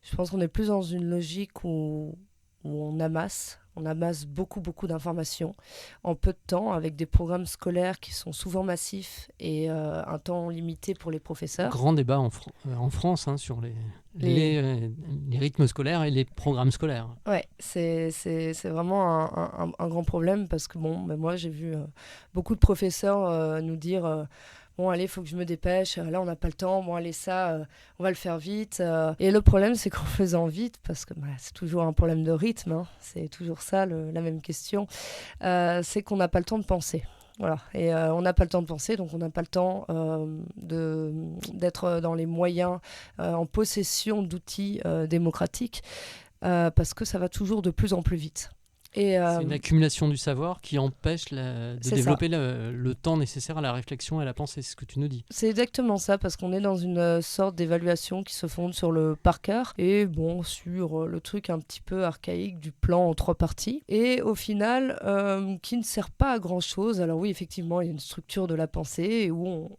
[SPEAKER 3] je pense qu'on est plus dans une logique où on amasse beaucoup d'informations en peu de temps, avec des programmes scolaires qui sont souvent massifs et un temps limité pour les professeurs.
[SPEAKER 2] Grand débat en France sur les rythmes scolaires et les programmes scolaires.
[SPEAKER 3] Ouais, c'est vraiment un grand problème parce que moi j'ai vu beaucoup de professeurs nous dire bon, allez, il faut que je me dépêche. Là, on n'a pas le temps. Bon, allez, on va le faire vite. Et le problème, c'est qu'en faisant vite, parce que c'est toujours un problème de rythme, hein, c'est toujours ça, la même question, c'est qu'on n'a pas le temps de penser. Voilà. Et on n'a pas le temps de penser, donc on n'a pas le temps d'être dans les moyens, en possession d'outils démocratiques, parce que ça va toujours de plus en plus vite.
[SPEAKER 2] C'est une accumulation du savoir qui empêche de développer le temps nécessaire à la réflexion et à la pensée, c'est ce que tu nous dis.
[SPEAKER 3] C'est exactement ça, parce qu'on est dans une sorte d'évaluation qui se fonde sur le par cœur et sur le truc un petit peu archaïque du plan en 3 parties. Et au final, qui ne sert pas à grand-chose. Alors oui, effectivement, il y a une structure de la pensée où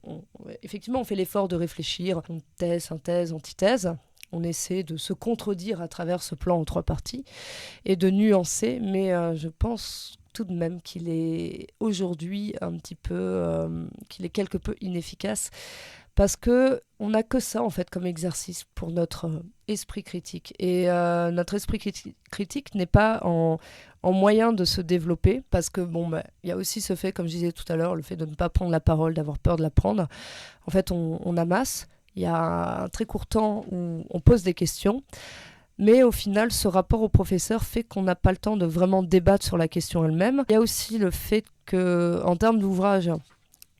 [SPEAKER 3] effectivement, on fait l'effort de réfléchir, thèse, synthèse, antithèse. On essaie de se contredire à travers ce plan en 3 parties et de nuancer, mais je pense tout de même qu'il est aujourd'hui qu'il est quelque peu inefficace parce qu'on n'a que ça en fait comme exercice pour notre esprit critique. Et notre esprit critique n'est pas en moyen de se développer parce que y a aussi ce fait, comme je disais tout à l'heure, le fait de ne pas prendre la parole, d'avoir peur de la prendre. En fait, on amasse. Il y a un très court temps où on pose des questions, mais au final, ce rapport au professeur fait qu'on n'a pas le temps de vraiment débattre sur la question elle-même. Il y a aussi le fait qu'en termes d'ouvrages,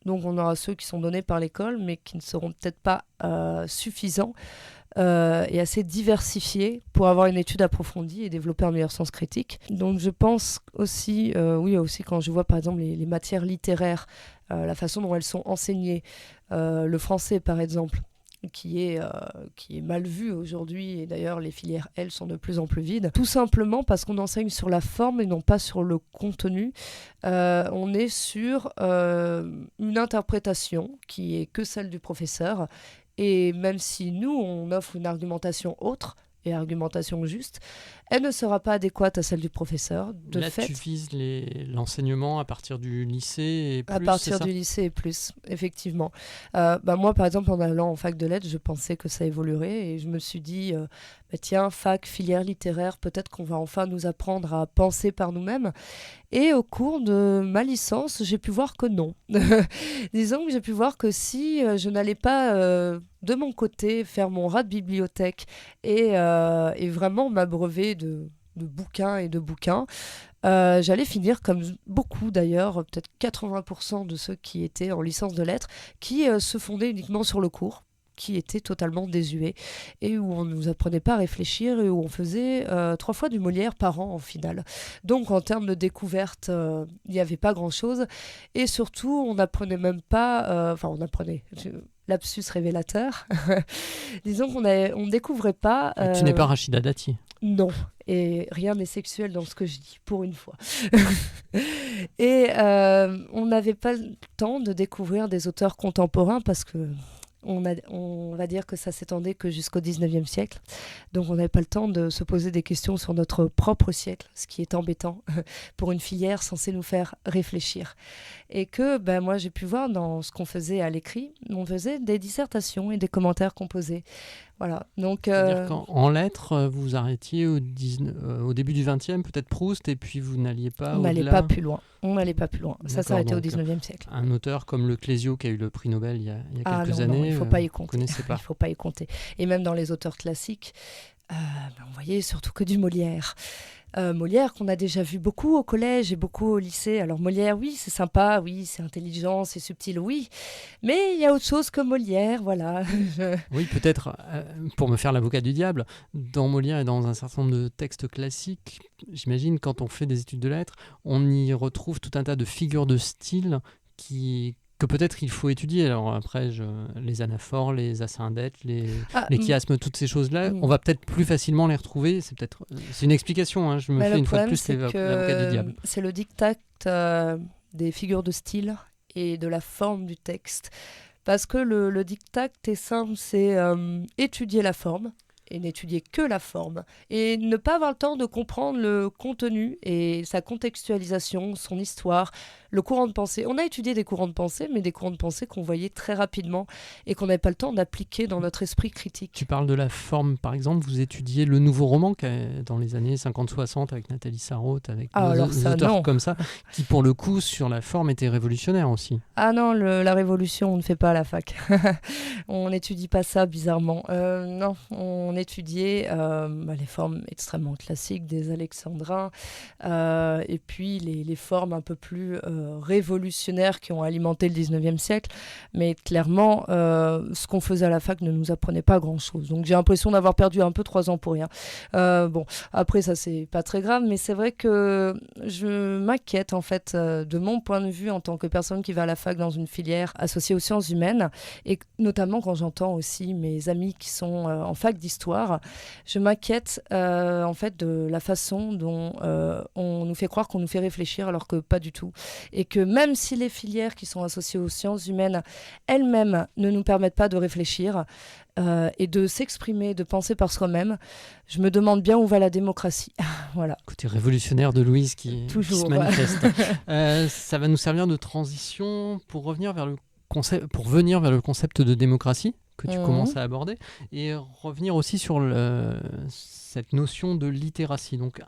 [SPEAKER 3] donc on aura ceux qui sont donnés par l'école, mais qui ne seront peut-être pas suffisants et assez diversifiés pour avoir une étude approfondie et développer un meilleur sens critique. Donc je pense aussi, aussi quand je vois par exemple les matières littéraires, la façon dont elles sont enseignées, le français par exemple, qui est mal vu aujourd'hui, et d'ailleurs les filières L sont de plus en plus vides, tout simplement parce qu'on enseigne sur la forme et non pas sur le contenu. On est sur une interprétation qui est que celle du professeur, et même si nous on offre une argumentation autre et argumentation juste, elle ne sera pas adéquate à celle du professeur.
[SPEAKER 2] Là, tu vises l'enseignement à partir du lycée et plus,
[SPEAKER 3] à partir du lycée et plus, effectivement. Moi, par exemple, en allant en fac de lettres, je pensais que ça évoluerait et je me suis dit, tiens, fac, filière littéraire, peut-être qu'on va enfin nous apprendre à penser par nous-mêmes. Et au cours de ma licence, j'ai pu voir que non. Disons que j'ai pu voir que si je n'allais pas de mon côté faire mon rat de bibliothèque et vraiment m'abreuver de bouquins et de bouquins. J'allais finir comme beaucoup d'ailleurs, peut-être 80% de ceux qui étaient en licence de lettres, qui se fondaient uniquement sur le cours, qui était totalement désuet et où on ne nous apprenait pas à réfléchir et où on faisait 3 fois du Molière par an en finale. Donc en termes de découverte, il n'y avait pas grand-chose et surtout on n'apprenait même pas, on apprenait, lapsus révélateur, disons qu'on ne découvrait pas...
[SPEAKER 2] Tu n'es pas Rachida Dati.
[SPEAKER 3] Non, et rien n'est sexuel dans ce que je dis, pour une fois. Et on n'avait pas le temps de découvrir des auteurs contemporains parce que on va dire que ça s'étendait que jusqu'au 19e siècle. Donc on n'avait pas le temps de se poser des questions sur notre propre siècle, ce qui est embêtant pour une filière censée nous faire réfléchir. Et que moi j'ai pu voir dans ce qu'on faisait à l'écrit, on faisait des dissertations et des commentaires composés. Voilà. Donc,
[SPEAKER 2] c'est-à-dire qu'en lettres, vous vous arrêtiez au début du 20e, peut-être Proust, et puis vous n'alliez pas
[SPEAKER 3] on n'allait pas plus loin. Ça s'arrêtait au 19e siècle.
[SPEAKER 2] Un auteur comme Le Clésio, qui a eu le prix Nobel il y a quelques années,
[SPEAKER 3] il ne faut pas y compter.
[SPEAKER 2] Connaissez pas.
[SPEAKER 3] Il ne faut pas y compter. Et même dans les auteurs classiques, on voyait surtout que du Molière. Molière qu'on a déjà vu beaucoup au collège et beaucoup au lycée. Alors Molière, oui, c'est sympa, oui, c'est intelligent, c'est subtil, oui. Mais il y a autre chose que Molière, voilà.
[SPEAKER 2] Oui, peut-être, pour me faire l'avocat du diable, dans Molière et dans un certain nombre de textes classiques, j'imagine, quand on fait des études de lettres, on y retrouve tout un tas de figures de style que peut-être il faut étudier. Alors après, les anaphores, les asyndetes, les chiasmes, toutes ces choses-là, on va peut-être plus facilement les retrouver. C'est une explication, hein. Je me fais une fois de plus l'avocat du diable.
[SPEAKER 3] C'est le diktat des figures de style et de la forme du texte. Parce que le diktat est simple, c'est étudier la forme et n'étudier que la forme et ne pas avoir le temps de comprendre le contenu et sa contextualisation, son histoire, le courant de pensée. On a étudié des courants de pensée, mais des courants de pensée qu'on voyait très rapidement et qu'on n'avait pas le temps d'appliquer dans notre esprit critique.
[SPEAKER 2] Tu parles de la forme, par exemple, vous étudiez le nouveau roman dans les années 50-60 avec Nathalie Sarraute, avec des auteurs comme ça, qui pour le coup, sur la forme, étaient révolutionnaires aussi.
[SPEAKER 3] Ah non, la révolution, on ne fait pas à la fac. On n'étudie pas ça, bizarrement. Non, on étudiait les formes extrêmement classiques des alexandrins et puis les formes un peu plus révolutionnaires qui ont alimenté le 19e siècle. Mais clairement, ce qu'on faisait à la fac ne nous apprenait pas grand-chose. Donc j'ai l'impression d'avoir perdu un peu 3 ans pour rien. Après ça, c'est pas très grave, mais c'est vrai que je m'inquiète en fait de mon point de vue en tant que personne qui va à la fac dans une filière associée aux sciences humaines et notamment quand j'entends aussi mes amis qui sont en fac d'histoire, je m'inquiète en fait de la façon dont on nous fait croire qu'on nous fait réfléchir alors que pas du tout. Et que même si les filières qui sont associées aux sciences humaines elles-mêmes ne nous permettent pas de réfléchir et de s'exprimer, de penser par soi-même, je me demande bien où va la démocratie. Voilà.
[SPEAKER 2] Côté révolutionnaire de Louise qui se manifeste. Ça va nous servir de transition pour venir vers le concept de démocratie que tu commences à aborder et revenir aussi sur cette notion de littératie. Donc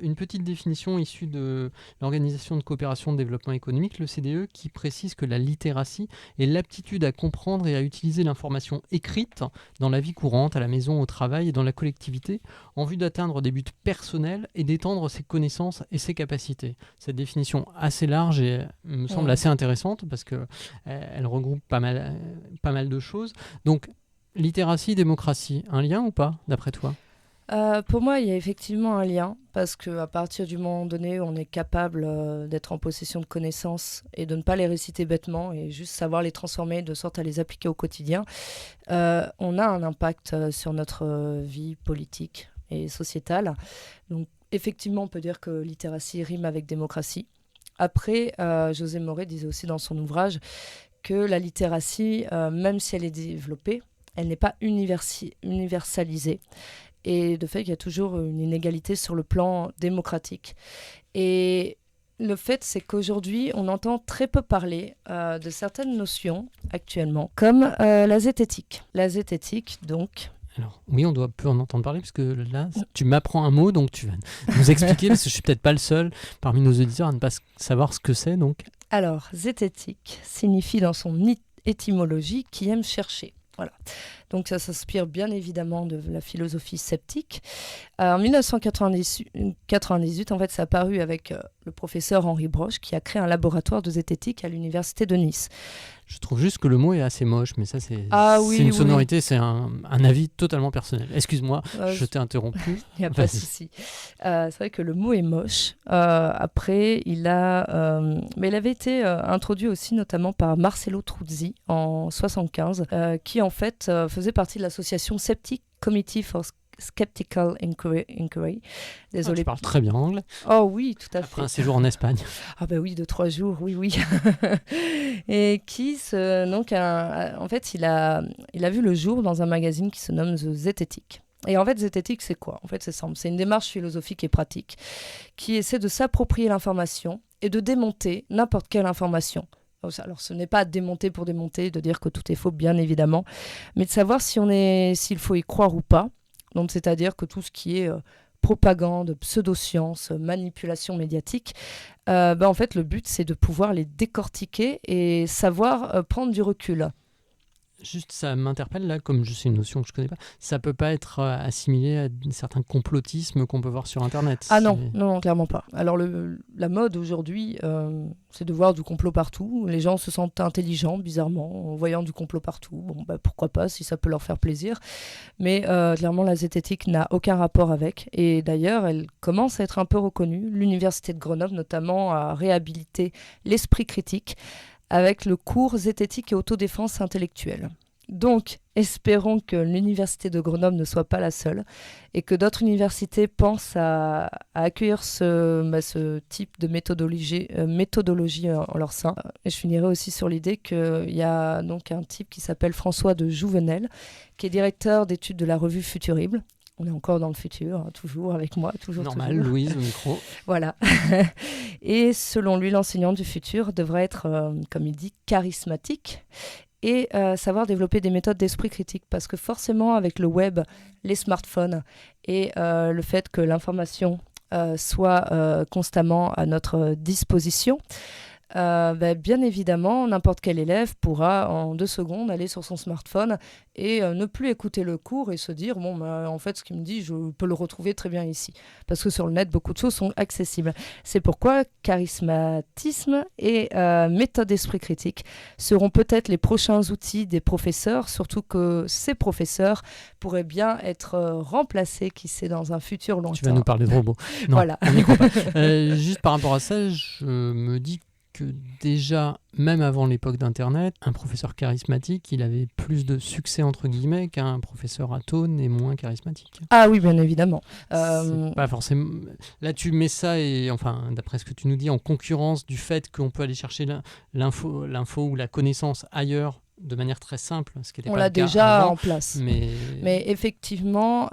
[SPEAKER 2] une petite définition issue de l'Organisation de coopération de développement économique, le CDE, qui précise que la littératie est l'aptitude à comprendre et à utiliser l'information écrite dans la vie courante, à la maison, au travail et dans la collectivité, en vue d'atteindre des buts personnels et d'étendre ses connaissances et ses capacités. Cette définition assez large et me semble assez intéressante parce que elle regroupe pas mal de choses. Donc, littératie, démocratie, un lien ou pas, d'après toi ?
[SPEAKER 3] Pour moi, il y a effectivement un lien, parce qu'à partir du moment donné où on est capable d'être en possession de connaissances et de ne pas les réciter bêtement et juste savoir les transformer de sorte à les appliquer au quotidien, on a un impact sur notre vie politique et sociétale. Donc, effectivement, on peut dire que littératie rime avec démocratie. Après, José Moret disait aussi dans son ouvrage que la littératie, même si elle est développée, elle n'est pas universalisée. Et de fait, il y a toujours une inégalité sur le plan démocratique. Et le fait, c'est qu'aujourd'hui, on entend très peu parler de certaines notions actuellement, comme la zététique. La zététique, donc...
[SPEAKER 2] Alors, oui, on peut en entendre parler, parce que là, tu m'apprends un mot, donc tu vas nous expliquer, parce que je suis peut-être pas le seul parmi nos auditeurs à ne pas savoir ce que c'est. Donc.
[SPEAKER 3] Alors, zététique signifie dans son étymologie qui aime chercher. Voilà. Donc ça s'inspire bien évidemment de la philosophie sceptique. En 1998, en fait, ça a paru avec le professeur Henri Broche qui a créé un laboratoire de zététique à l'université de Nice.
[SPEAKER 2] Je trouve juste que le mot est assez moche, mais ça, c'est
[SPEAKER 3] Oui,
[SPEAKER 2] c'est une
[SPEAKER 3] oui.
[SPEAKER 2] sonorité, c'est un avis totalement personnel. Excuse-moi, je t'ai interrompu.
[SPEAKER 3] Il n'y a pas de
[SPEAKER 2] Vas-y.
[SPEAKER 3] souci. C'est vrai que le mot est moche. Après, mais il avait été introduit aussi notamment par Marcello Truzzi en 1975, qui en fait faisait partie de l'association Sceptic Committee for Skeptical Inquiry. Désolé.
[SPEAKER 2] Tu parles très bien anglais.
[SPEAKER 3] Oh oui, tout à
[SPEAKER 2] Après
[SPEAKER 3] fait.
[SPEAKER 2] un séjour en Espagne.
[SPEAKER 3] Ah bah oui, de 3 jours, oui. Et qui, en fait, il a vu le jour dans un magazine qui se nomme The Zététique. Et en fait, zététique, c'est quoi? En fait, c'est simple. C'est une démarche philosophique et pratique qui essaie de s'approprier l'information et de démonter n'importe quelle information. Alors, ce n'est pas démonter pour démonter, de dire que tout est faux, bien évidemment, mais de savoir s'il faut y croire ou pas. Donc, c'est-à-dire que tout ce qui est propagande, pseudoscience, manipulation médiatique, en fait, le but, c'est de pouvoir les décortiquer et savoir prendre du recul.
[SPEAKER 2] Juste, ça m'interpelle là, comme c'est une notion que je connais pas, ça peut pas être assimilé à certains complotismes qu'on peut voir sur Internet.
[SPEAKER 3] Ah non, clairement pas. Alors la mode aujourd'hui, c'est de voir du complot partout. Les gens se sentent intelligents, bizarrement, en voyant du complot partout. Bon, pourquoi pas, si ça peut leur faire plaisir. Mais clairement, la zététique n'a aucun rapport avec. Et d'ailleurs, elle commence à être un peu reconnue. L'Université de Grenoble, notamment, a réhabilité l'esprit critique avec le cours zététique et autodéfense intellectuelle. Donc, espérons que l'Université de Grenoble ne soit pas la seule et que d'autres universités pensent à accueillir ce type de méthodologie en leur sein. Et je finirai aussi sur l'idée qu'il y a donc un type qui s'appelle François de Jouvenel, qui est directeur d'études de la revue Futurible. On est encore dans le futur, hein, toujours avec moi, toujours.
[SPEAKER 2] Normal,
[SPEAKER 3] toujours.
[SPEAKER 2] Louise, au micro.
[SPEAKER 3] Voilà. Et selon lui, l'enseignant du futur devrait être, comme il dit, charismatique et savoir développer des méthodes d'esprit critique. Parce que forcément, avec le web, les smartphones et le fait que l'information soit constamment à notre disposition, bien évidemment, n'importe quel élève pourra en 2 secondes aller sur son smartphone et ne plus écouter le cours et se dire en fait, ce qu'il me dit, je peux le retrouver très bien ici. Parce que sur le net, beaucoup de choses sont accessibles. C'est pourquoi charismatisme et méthode d'esprit critique seront peut-être les prochains outils des professeurs, surtout que ces professeurs pourraient bien être remplacés, qui sait, dans un futur lointain.
[SPEAKER 2] Tu vas nous parler de robots. Non,
[SPEAKER 3] Voilà.
[SPEAKER 2] on n'y croit pas. Juste par rapport à ça, je me dis que déjà, même avant l'époque d'Internet, un professeur charismatique, il avait plus de succès, entre guillemets, qu'un professeur atone et moins charismatique.
[SPEAKER 3] Ah oui, bien évidemment.
[SPEAKER 2] C'est pas forcément... Là, tu mets ça, et enfin, d'après ce que tu nous dis, en concurrence du fait qu'on peut aller chercher l'info ou la connaissance ailleurs de manière très simple, ce qui était
[SPEAKER 3] On
[SPEAKER 2] pas
[SPEAKER 3] l'a
[SPEAKER 2] le cas
[SPEAKER 3] déjà
[SPEAKER 2] avant,
[SPEAKER 3] en place.
[SPEAKER 2] mais
[SPEAKER 3] effectivement,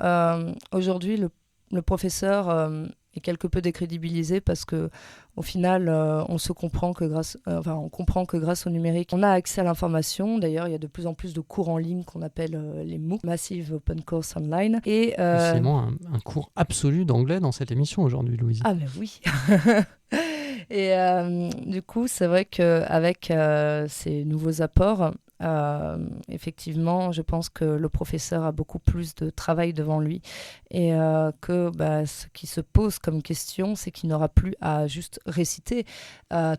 [SPEAKER 3] aujourd'hui, le professeur est quelque peu décrédibilisé parce que au final, on comprend que grâce au numérique, on a accès à l'information. D'ailleurs, il y a de plus en plus de cours en ligne qu'on appelle les MOOC, Massive Open Course Online. Et
[SPEAKER 2] décidément un cours absolu d'anglais dans cette émission aujourd'hui, Louise.
[SPEAKER 3] Ah mais oui. Et du coup, c'est vrai qu'avec ces nouveaux apports, effectivement, je pense que le professeur a beaucoup plus de travail devant lui et que ce qui se pose comme question, c'est qu'il n'aura plus à juste réciter,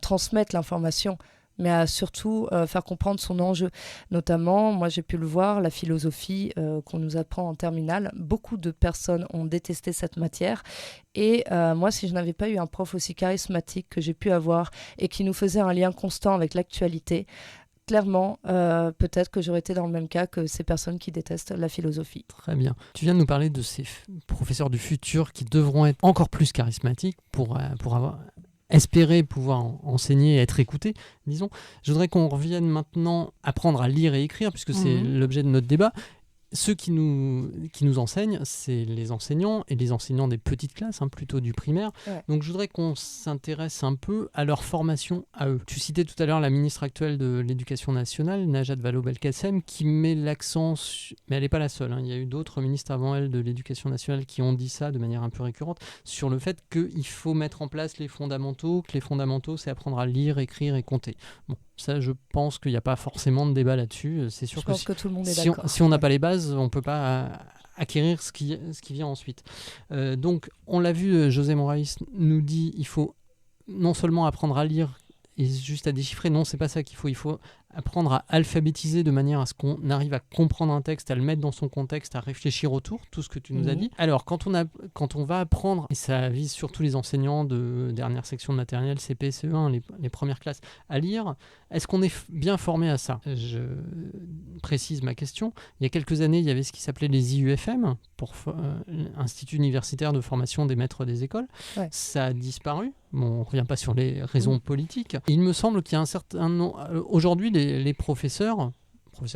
[SPEAKER 3] transmettre l'information, mais à surtout faire comprendre son enjeu. Notamment, moi j'ai pu le voir, la philosophie qu'on nous apprend en terminale, beaucoup de personnes ont détesté cette matière. Et moi, si je n'avais pas eu un prof aussi charismatique que j'ai pu avoir et qui nous faisait un lien constant avec l'actualité, clairement, peut-être que j'aurais été dans le même cas que ces personnes qui détestent la philosophie.
[SPEAKER 2] Très bien. Tu viens de nous parler de ces professeurs du futur qui devront être encore plus charismatiques pour espérer pouvoir enseigner et être écoutés, disons. Je voudrais qu'on revienne maintenant apprendre à lire et écrire, puisque c'est l'objet de notre débat. Ceux qui nous enseignent, c'est les enseignants, et les enseignants des petites classes, plutôt du primaire. Ouais. Donc je voudrais qu'on s'intéresse un peu à leur formation à eux. Tu citais tout à l'heure la ministre actuelle de l'Éducation nationale, Najat Vallaud-Belkacem, qui met l'accent, mais elle n'est pas la seule, il y a eu d'autres ministres avant elle de l'Éducation nationale qui ont dit ça de manière un peu récurrente, sur le fait qu'il faut mettre en place les fondamentaux, que les fondamentaux, c'est apprendre à lire, écrire et compter. Bon, Ça, je pense qu'il n'y a pas forcément de débat là-dessus. C'est sûr
[SPEAKER 3] Je pense que tout le monde est
[SPEAKER 2] si
[SPEAKER 3] d'accord.
[SPEAKER 2] si on n'a pas les bases, on ne peut pas acquérir ce qui vient ensuite. Donc, on l'a vu, José Moraes nous dit il faut non seulement apprendre à lire et juste à déchiffrer, non, c'est pas ça qu'il faut. Il faut apprendre à alphabétiser de manière à ce qu'on arrive à comprendre un texte, à le mettre dans son contexte, à réfléchir autour, tout ce que tu nous as dit. Alors, quand on va apprendre, et ça vise surtout les enseignants de dernière section de maternelle, CP, CE1, les premières classes, à lire, est-ce qu'on est bien formé à ça ? Je précise ma question. Il y a quelques années, il y avait ce qui s'appelait les IUFM, pour Institut universitaire de formation des maîtres des écoles.
[SPEAKER 3] Ouais.
[SPEAKER 2] Ça a disparu. Bon, on ne revient pas sur les raisons politiques. Il me semble qu'il y a un certain nombre... Aujourd'hui, les professeurs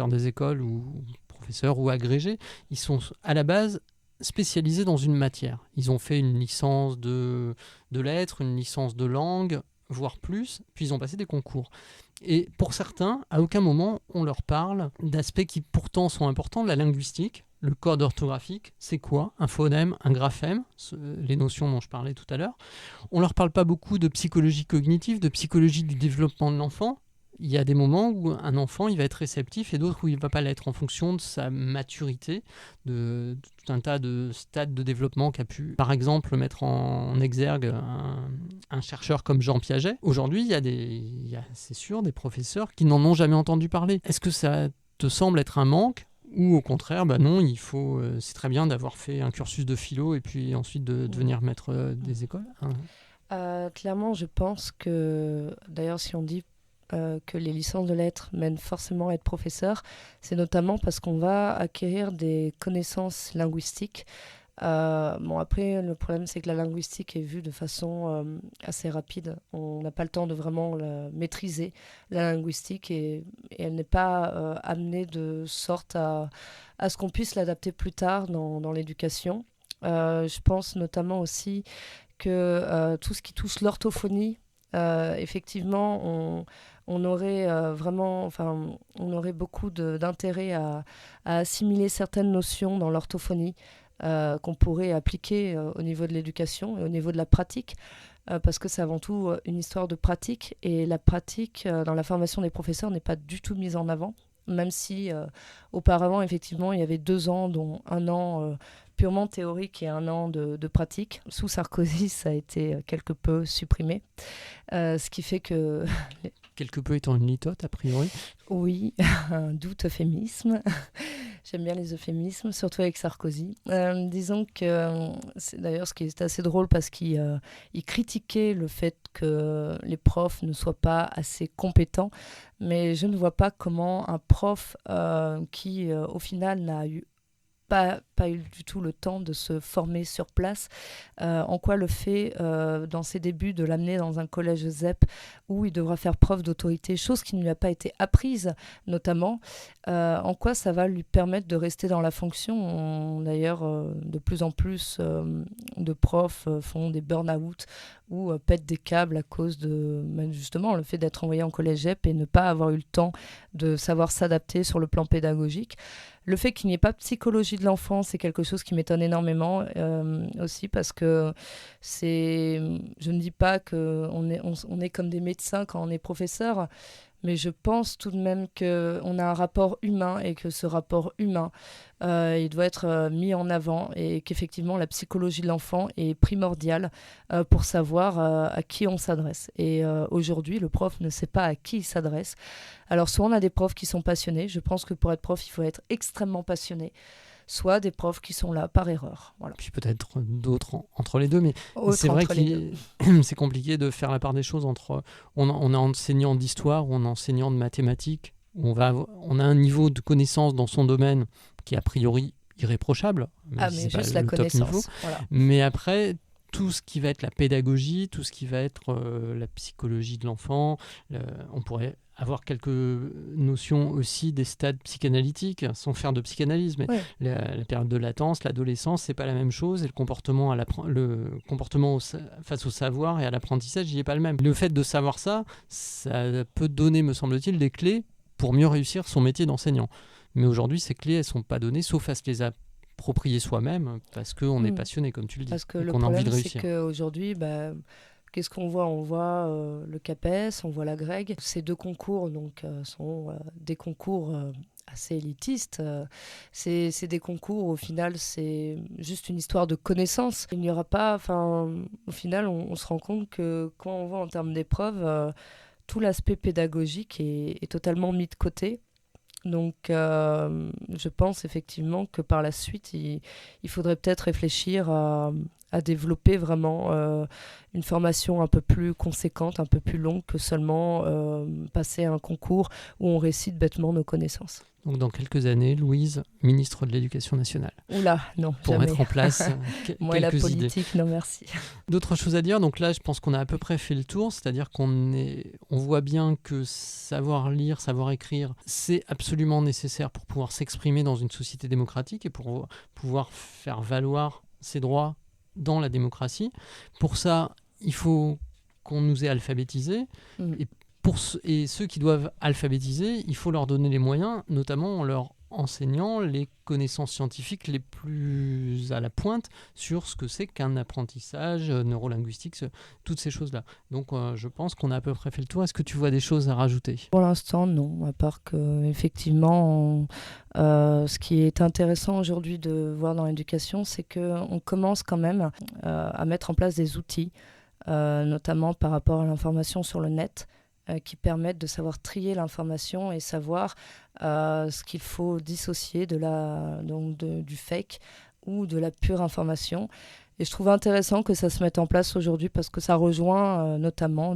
[SPEAKER 2] des écoles ou professeurs ou agrégés, ils sont à la base spécialisés dans une matière. Ils ont fait une licence de lettres, une licence de langue, voire plus, puis ils ont passé des concours. Et pour certains, à aucun moment, on leur parle d'aspects qui pourtant sont importants, la linguistique, le code orthographique, c'est quoi ? Un phonème, un graphème, les notions dont je parlais tout à l'heure. On ne leur parle pas beaucoup de psychologie cognitive, de psychologie du développement de l'enfant. Il y a des moments où un enfant il va être réceptif et d'autres où il ne va pas l'être en fonction de sa maturité, de tout un tas de stades de développement qu'a pu, par exemple, mettre en exergue un chercheur comme Jean Piaget. Aujourd'hui, il y a, c'est sûr, des professeurs qui n'en ont jamais entendu parler. Est-ce que ça te semble être un manque ? Ou au contraire, non, c'est très bien d'avoir fait un cursus de philo et puis ensuite de devenir maître des écoles.
[SPEAKER 3] Clairement, je pense que, d'ailleurs, si on dit que les licences de lettres mènent forcément à être professeur, c'est notamment parce qu'on va acquérir des connaissances linguistiques. Après, le problème, c'est que la linguistique est vue de façon assez rapide. On n'a pas le temps de vraiment maîtriser la linguistique et elle n'est pas amenée de sorte à ce qu'on puisse l'adapter plus tard dans l'éducation. Je pense notamment aussi que tout ce qui touche l'orthophonie, effectivement, on aurait on aurait beaucoup d'intérêt à assimiler certaines notions dans l'orthophonie qu'on pourrait appliquer au niveau de l'éducation et au niveau de la pratique, parce que c'est avant tout une histoire de pratique, et la pratique dans la formation des professeurs n'est pas du tout mise en avant, même si auparavant, effectivement, il y avait 2 ans, dont 1 an purement théorique et 1 an de pratique. Sous Sarkozy, ça a été quelque peu supprimé, ce qui fait que...
[SPEAKER 2] Quelque peu étant une litote, a priori.
[SPEAKER 3] Oui, un doux euphémisme. J'aime bien les euphémismes, surtout avec Sarkozy. Disons que c'est d'ailleurs ce qui est assez drôle, parce qu'il critiquait le fait que les profs ne soient pas assez compétents, mais je ne vois pas comment un prof qui, au final, n'a pas eu du tout le temps de se former sur place, en quoi le fait, dans ses débuts, de l'amener dans un collège ZEP où il devra faire preuve d'autorité, chose qui ne lui a pas été apprise, notamment, en quoi ça va lui permettre de rester dans la fonction. D'ailleurs, de plus en plus de profs font des burn-out ou pètent des câbles à cause de, justement, le fait d'être envoyé en collège ZEP et ne pas avoir eu le temps de savoir s'adapter sur le plan pédagogique. Le fait qu'il n'y ait pas de psychologie de l'enfant, c'est quelque chose qui m'étonne énormément aussi, parce que je ne dis pas qu'on est comme des médecins quand on est professeur, mais je pense tout de même qu'on a un rapport humain, et que ce rapport humain, il doit être mis en avant, et qu'effectivement la psychologie de l'enfant est primordiale pour savoir à qui on s'adresse. Et aujourd'hui, le prof ne sait pas à qui il s'adresse. Alors soit on a des profs qui sont passionnés, je pense que pour être prof, il faut être extrêmement passionné, soit des profs qui sont là par erreur. Voilà.
[SPEAKER 2] Puis peut-être d'autres entre les deux, mais c'est vrai que c'est compliqué de faire la part des choses entre... On est enseignant d'histoire ou on est enseignant de mathématiques, où on a un niveau de connaissance dans son domaine qui est a priori irréprochable.
[SPEAKER 3] Mais juste la connaissance. Voilà.
[SPEAKER 2] Mais après, tout ce qui va être la pédagogie, tout ce qui va être la psychologie de l'enfant, on pourrait avoir quelques notions aussi des stades psychanalytiques, sans faire de psychanalyse, mais la période de latence, l'adolescence, c'est pas la même chose, et le comportement face au savoir et à l'apprentissage, il n'est pas le même. Le fait de savoir ça peut donner, me semble-t-il, des clés pour mieux réussir son métier d'enseignant. Mais aujourd'hui, ces clés, elles sont pas données, sauf à se les approprier soi-même, parce qu'on est passionné, comme tu le dis,
[SPEAKER 3] parce que
[SPEAKER 2] et
[SPEAKER 3] le
[SPEAKER 2] qu'on a envie de
[SPEAKER 3] problème,
[SPEAKER 2] réussir.
[SPEAKER 3] c'est qu'aujourd'hui, Qu'est-ce qu'on voit? On voit le CAPES, on voit la Greg. Ces deux concours sont des concours assez élitistes. C'est des concours où, au final, c'est juste une histoire de connaissances. Il n'y aura pas... Au final, on se rend compte que quand on voit en termes d'épreuves, tout l'aspect pédagogique est totalement mis de côté. Donc, je pense effectivement que par la suite, il faudrait peut-être réfléchir à développer vraiment une formation un peu plus conséquente, un peu plus longue que seulement passer un concours où on récite bêtement nos connaissances.
[SPEAKER 2] Donc dans quelques années, Louise, ministre de l'Éducation nationale.
[SPEAKER 3] Oula, non,
[SPEAKER 2] pour
[SPEAKER 3] jamais.
[SPEAKER 2] mettre en place
[SPEAKER 3] Moi et la
[SPEAKER 2] quelques idées.
[SPEAKER 3] politique, non merci.
[SPEAKER 2] D'autres choses à dire, donc là je pense qu'on a à peu près fait le tour, c'est-à-dire on voit bien que savoir lire, savoir écrire, c'est absolument nécessaire pour pouvoir s'exprimer dans une société démocratique et pour pouvoir faire valoir ses droits dans la démocratie. Pour ça, il faut qu'on nous ait alphabétisés. Et ceux qui doivent alphabétiser, il faut leur donner les moyens, notamment en leur enseignant les connaissances scientifiques les plus à la pointe sur ce que c'est qu'un apprentissage neurolinguistique, toutes ces choses-là. Donc je pense qu'on a à peu près fait le tour. Est-ce que tu vois des choses à rajouter?
[SPEAKER 3] Pour l'instant, non, à part que effectivement, ce qui est intéressant aujourd'hui de voir dans l'éducation, c'est qu'on commence quand même à mettre en place des outils, notamment par rapport à l'information sur le net, qui permettent de savoir trier l'information et savoir ce qu'il faut dissocier du fake ou de la pure information. Et je trouve intéressant que ça se mette en place aujourd'hui parce que ça rejoint notamment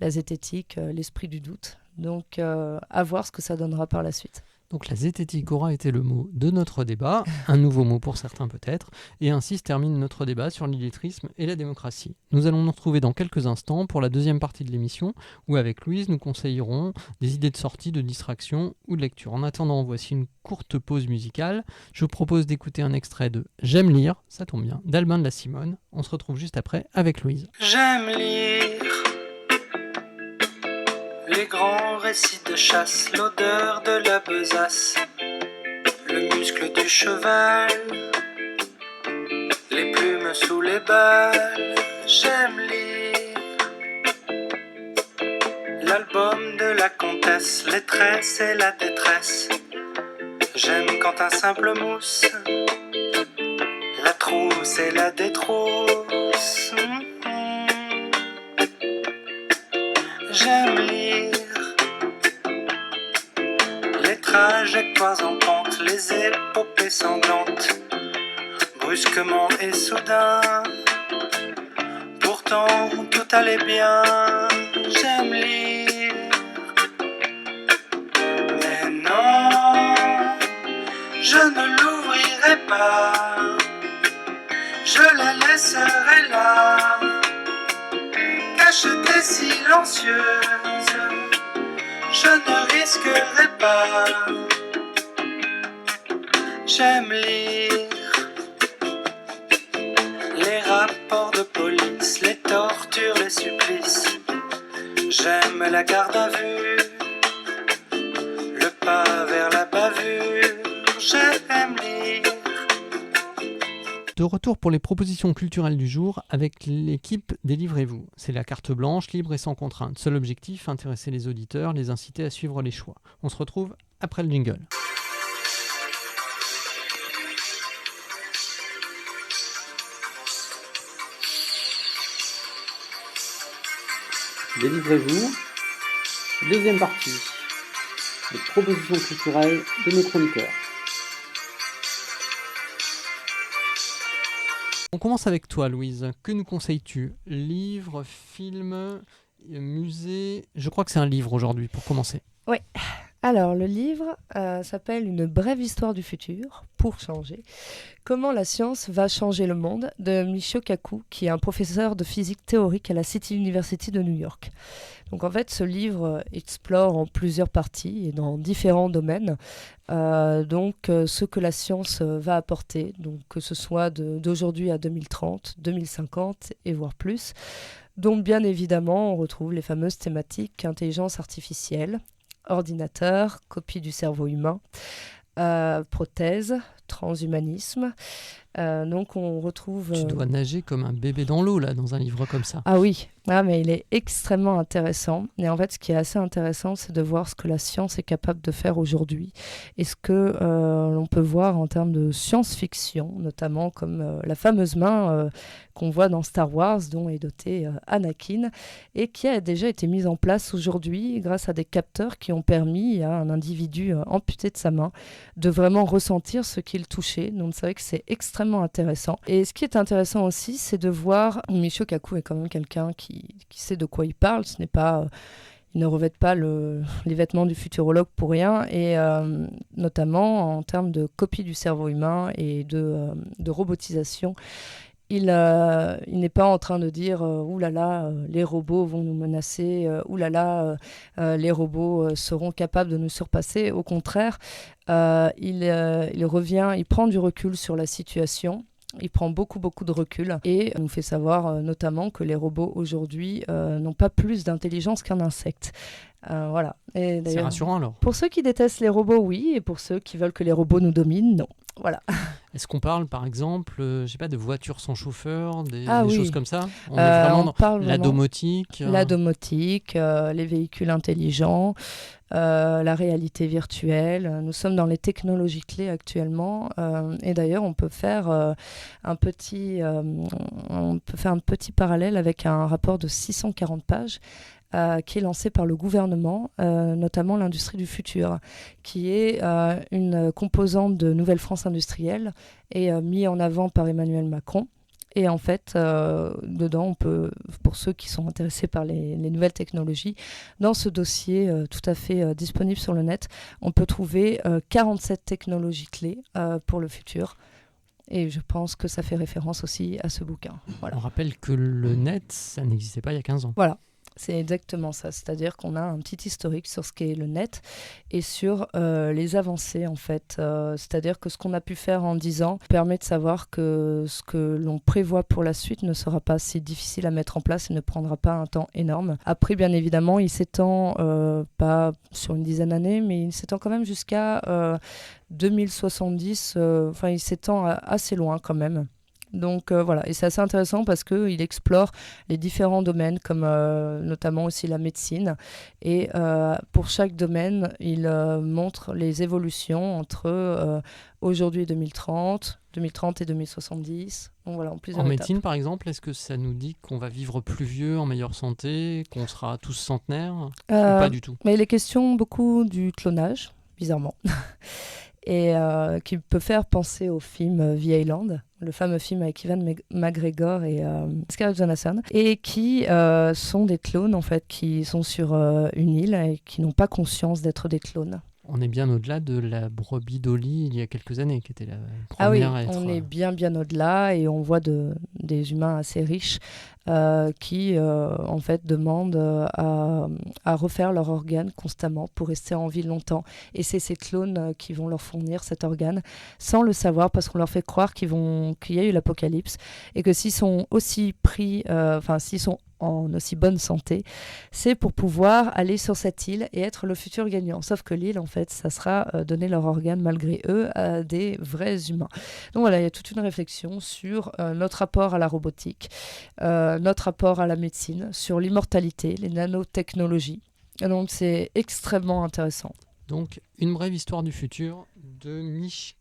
[SPEAKER 3] la zététique, l'esprit du doute. Donc à voir ce que ça donnera par la suite.
[SPEAKER 2] Donc la zététique aura été le mot de notre débat, un nouveau mot pour certains peut-être, et ainsi se termine notre débat sur l'illettrisme et la démocratie. Nous allons nous retrouver dans quelques instants pour la deuxième partie de l'émission, où avec Louise nous conseillerons des idées de sortie, de distraction ou de lecture. En attendant, voici une courte pause musicale. Je vous propose d'écouter un extrait de J'aime lire, ça tombe bien, d'Albin de la Simone. On se retrouve juste après avec Louise.
[SPEAKER 4] J'aime lire les grands récits de chasse, l'odeur de la besace, le muscle du cheval, les plumes sous les balles. J'aime lire l'album de la comtesse, les tresses et la détresse. J'aime quand un simple mousse, la trousse et la détrousse. J'aime lire les trajectoires en pente, les épopées sanglantes, brusquement et soudain. Pourtant tout allait bien. J'aime lire, mais non, je ne l'ouvrirai pas. Je la laisserai là, cachetée silencieuse, je ne risquerai pas. J'aime lire les rapports de police, les tortures, les supplices. J'aime la garde à vue, le pas vers la bavure. J'aime lire.
[SPEAKER 2] De retour pour les propositions culturelles du jour avec l'équipe Délivrez-vous. C'est la carte blanche, libre et sans contrainte. Seul objectif, intéresser les auditeurs, les inciter à suivre les choix. On se retrouve après le jingle.
[SPEAKER 1] Délivrez-vous. Deuxième partie. Les propositions culturelles de nos chroniqueurs.
[SPEAKER 2] On commence avec toi, Louise. Que nous conseilles-tu? Livre, film, musée? Je crois que c'est un livre aujourd'hui, pour commencer.
[SPEAKER 3] Oui. Alors, le livre s'appelle Une brève histoire du futur, pour changer. Comment la science va changer le monde, de Michio Kaku, qui est un professeur de physique théorique à la City University de New York. Donc en fait, ce livre explore en plusieurs parties et dans différents domaines ce que la science va apporter, donc que ce soit d'aujourd'hui à 2030, 2050 et voire plus. Donc bien évidemment, on retrouve les fameuses thématiques intelligence artificielle, ordinateur, copie du cerveau humain, prothèse, transhumanisme, Donc on retrouve...
[SPEAKER 2] Tu dois nager comme un bébé dans l'eau, là, dans un livre comme ça.
[SPEAKER 3] Ah oui, mais il est extrêmement intéressant. Et en fait, ce qui est assez intéressant, c'est de voir ce que la science est capable de faire aujourd'hui. Et ce que l'on peut voir en termes de science-fiction, notamment comme la fameuse main qu'on voit dans Star Wars, dont est doté Anakin, et qui a déjà été mise en place aujourd'hui grâce à des capteurs qui ont permis à un individu amputé de sa main de vraiment ressentir ce qu'il touchait. Donc c'est vrai que c'est extrêmement intéressant. Et ce qui est intéressant aussi, c'est de voir... Michio Kaku est quand même quelqu'un qui sait de quoi il parle. Ce n'est pas... il ne revêt pas les vêtements du futurologue pour rien, et notamment en termes de copie du cerveau humain et de robotisation. Il n'est pas en train de dire ouh là là, les robots vont nous menacer, ouh là là, les robots seront capables de nous surpasser. Au contraire, il revient, il prend du recul sur la situation. Il prend beaucoup de recul et nous fait savoir notamment que les robots aujourd'hui n'ont pas plus d'intelligence qu'un insecte. Voilà. Et
[SPEAKER 2] c'est rassurant alors.
[SPEAKER 3] Pour ceux qui détestent les robots, oui, et pour ceux qui veulent que les robots nous dominent, non. Voilà.
[SPEAKER 2] Est-ce qu'on parle par exemple, je sais pas, de voitures sans chauffeur, des
[SPEAKER 3] oui.
[SPEAKER 2] choses comme ça? On est vraiment dans la domotique.
[SPEAKER 3] La domotique, les véhicules intelligents, la réalité virtuelle. Nous sommes dans les technologies clés actuellement, et d'ailleurs on peut faire un petit parallèle avec un rapport de 640 pages. Qui est lancé par le gouvernement, notamment l'industrie du futur, qui est une composante de Nouvelle France industrielle et mis en avant par Emmanuel Macron. Et en fait, dedans, on peut, pour ceux qui sont intéressés par les nouvelles technologies, dans ce dossier tout à fait disponible sur le net, on peut trouver 47 technologies clés pour le futur. Et je pense que ça fait référence aussi à ce bouquin. Voilà.
[SPEAKER 2] On rappelle que le net, ça n'existait pas il y a 15 ans.
[SPEAKER 3] Voilà. C'est exactement ça, c'est-à-dire qu'on a un petit historique sur ce qu'est le net et sur les avancées en fait. C'est-à-dire que ce qu'on a pu faire en 10 ans permet de savoir que ce que l'on prévoit pour la suite ne sera pas si difficile à mettre en place et ne prendra pas un temps énorme. Après, bien évidemment, il s'étend pas sur une dizaine d'années, mais il s'étend quand même jusqu'à 2070. Il s'étend assez loin quand même. Donc voilà, et c'est assez intéressant parce qu'il explore les différents domaines comme notamment aussi la médecine et pour chaque domaine il montre les évolutions entre aujourd'hui et 2030 et 2070. Donc voilà,
[SPEAKER 2] en médecine par exemple, est-ce que ça nous dit qu'on va vivre plus vieux, en meilleure santé, qu'on sera tous centenaires ou pas du tout?
[SPEAKER 3] Mais il est question beaucoup du clonage, bizarrement. Et qui peut faire penser au film The Island, le fameux film avec Ewan McGregor et Scarlett Johansson, et qui sont des clones en fait, qui sont sur une île et qui n'ont pas conscience d'être des clones.
[SPEAKER 2] On est bien au-delà de la brebis Dolly il y a quelques années, qui était la première à être...
[SPEAKER 3] on est bien au-delà et on voit des humains assez riches qui en fait demandent à refaire leur organe constamment pour rester en vie longtemps. Et c'est ces clones qui vont leur fournir cet organe sans le savoir parce qu'on leur fait croire qu'il y a eu l'apocalypse et que s'ils sont aussi s'ils sont en aussi bonne santé, c'est pour pouvoir aller sur cette île et être le futur gagnant. Sauf que l'île, en fait, ça sera donner leur organe malgré eux à des vrais humains. Donc voilà, il y a toute une réflexion sur notre rapport à la robotique, notre rapport à la médecine, sur l'immortalité, les nanotechnologies. Et donc c'est extrêmement intéressant.
[SPEAKER 2] Donc, une brève histoire du futur de Michio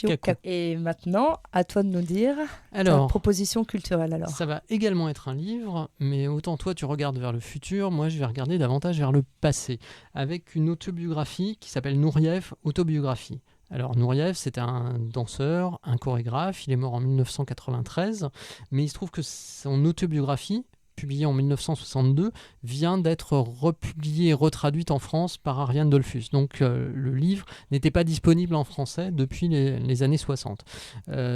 [SPEAKER 2] Kaku.
[SPEAKER 3] Et maintenant, à toi de nous dire ta proposition culturelle alors.
[SPEAKER 2] Ça va également être un livre, mais autant toi tu regardes vers le futur, moi je vais regarder davantage vers le passé, avec une autobiographie qui s'appelle Nureyev, autobiographie. Alors Nureyev, c'était un danseur, un chorégraphe, il est mort en 1993, mais il se trouve que son autobiographie, publiée en 1962, vient d'être republiée et retraduite en France par Ariane Dollfus. Donc le livre n'était pas disponible en français depuis les années 60.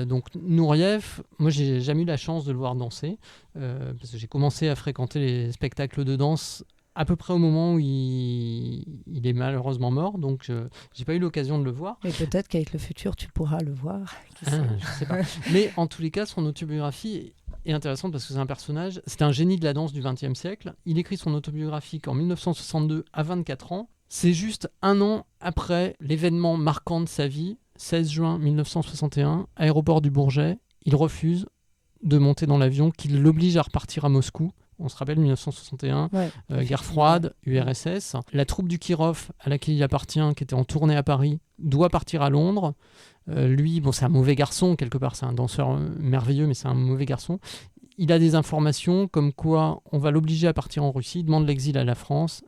[SPEAKER 2] Donc Nureyev, moi j'ai jamais eu la chance de le voir danser, parce que j'ai commencé à fréquenter les spectacles de danse à peu près au moment où il est malheureusement mort, donc j'ai pas eu l'occasion de le voir.
[SPEAKER 3] Mais peut-être qu'avec le futur tu pourras le voir.
[SPEAKER 2] Je sais pas. Mais en tous les cas, son autobiographie est intéressante parce que c'est un personnage, c'est un génie de la danse du XXe siècle. Il écrit son autobiographie en 1962 à 24 ans. C'est juste un an après l'événement marquant de sa vie, 16 juin 1961, aéroport du Bourget, il refuse de monter dans l'avion qui l'oblige à repartir à Moscou. On se rappelle 1961, guerre froide, URSS. La troupe du Kirov, à laquelle il appartient, qui était en tournée à Paris, doit partir à Londres. Lui, bon, c'est un mauvais garçon, quelque part, c'est un danseur merveilleux, mais c'est un mauvais garçon. Il a des informations comme quoi on va l'obliger à partir en Russie, il demande l'exil à la France,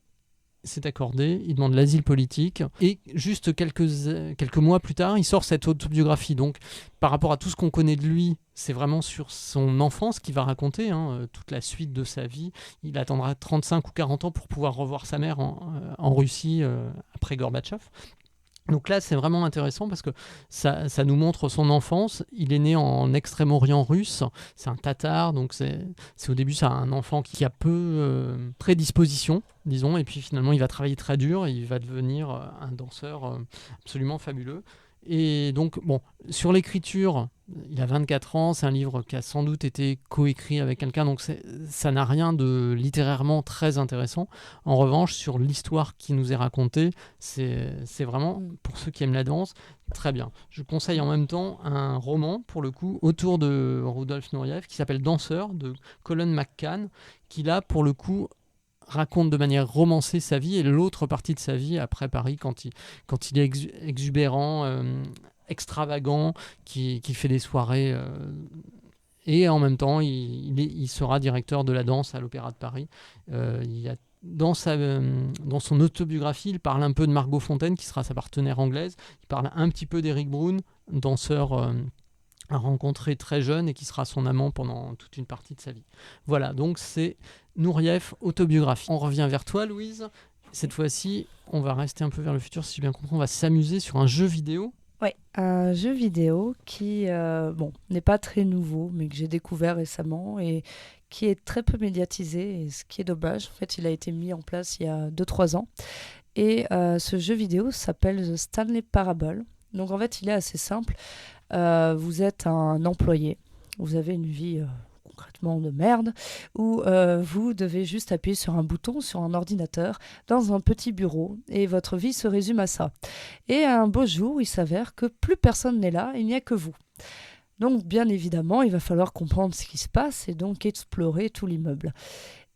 [SPEAKER 2] c'est accordé, il demande l'asile politique, et juste quelques mois plus tard, il sort cette autobiographie. Donc, par rapport à tout ce qu'on connaît de lui, c'est vraiment sur son enfance qu'il va raconter, toute la suite de sa vie. Il attendra 35 ou 40 ans pour pouvoir revoir sa mère en Russie après Gorbatchev. Donc là, c'est vraiment intéressant parce que ça nous montre son enfance. Il est né en Extrême-Orient russe. C'est un tatar, donc c'est au début, c'est un enfant qui a peu prédisposition, disons. Et puis finalement, il va travailler très dur et il va devenir un danseur absolument fabuleux. Et donc, bon, sur l'écriture, il a 24 ans, c'est un livre qui a sans doute été coécrit avec quelqu'un, donc ça n'a rien de littérairement très intéressant. En revanche, sur l'histoire qui nous est racontée, c'est vraiment, pour ceux qui aiment la danse, très bien. Je conseille en même temps un roman, pour le coup, autour de Rudolf Nureyev, qui s'appelle Danseur, de Colin McCann, qui là, pour le coup, raconte de manière romancée sa vie et l'autre partie de sa vie après Paris, quand il est exubérant, extravagant, qui fait des soirées et en même temps il sera directeur de la danse à l'Opéra de Paris. Dans son autobiographie, il parle un peu de Margot Fonteyn qui sera sa partenaire anglaise, il parle un petit peu d'Eric Bruhn, danseur à rencontrer très jeune et qui sera son amant pendant toute une partie de sa vie. Voilà, donc c'est Nureyev, autobiographie. On revient vers toi, Louise. Cette fois-ci, on va rester un peu vers le futur, si j'ai bien compris. On va s'amuser sur un jeu vidéo.
[SPEAKER 3] Oui, un jeu vidéo qui n'est pas très nouveau, mais que j'ai découvert récemment et qui est très peu médiatisé, et ce qui est dommage. En fait, il a été mis en place il y a 2-3 ans. Et ce jeu vidéo s'appelle The Stanley Parable. Donc en fait, il est assez simple. Vous êtes un employé, vous avez une vie concrètement de merde, où vous devez juste appuyer sur un bouton sur un ordinateur dans un petit bureau et votre vie se résume à ça. Et un beau jour, il s'avère que plus personne n'est là, il n'y a que vous. Donc bien évidemment, il va falloir comprendre ce qui se passe et donc explorer tout l'immeuble.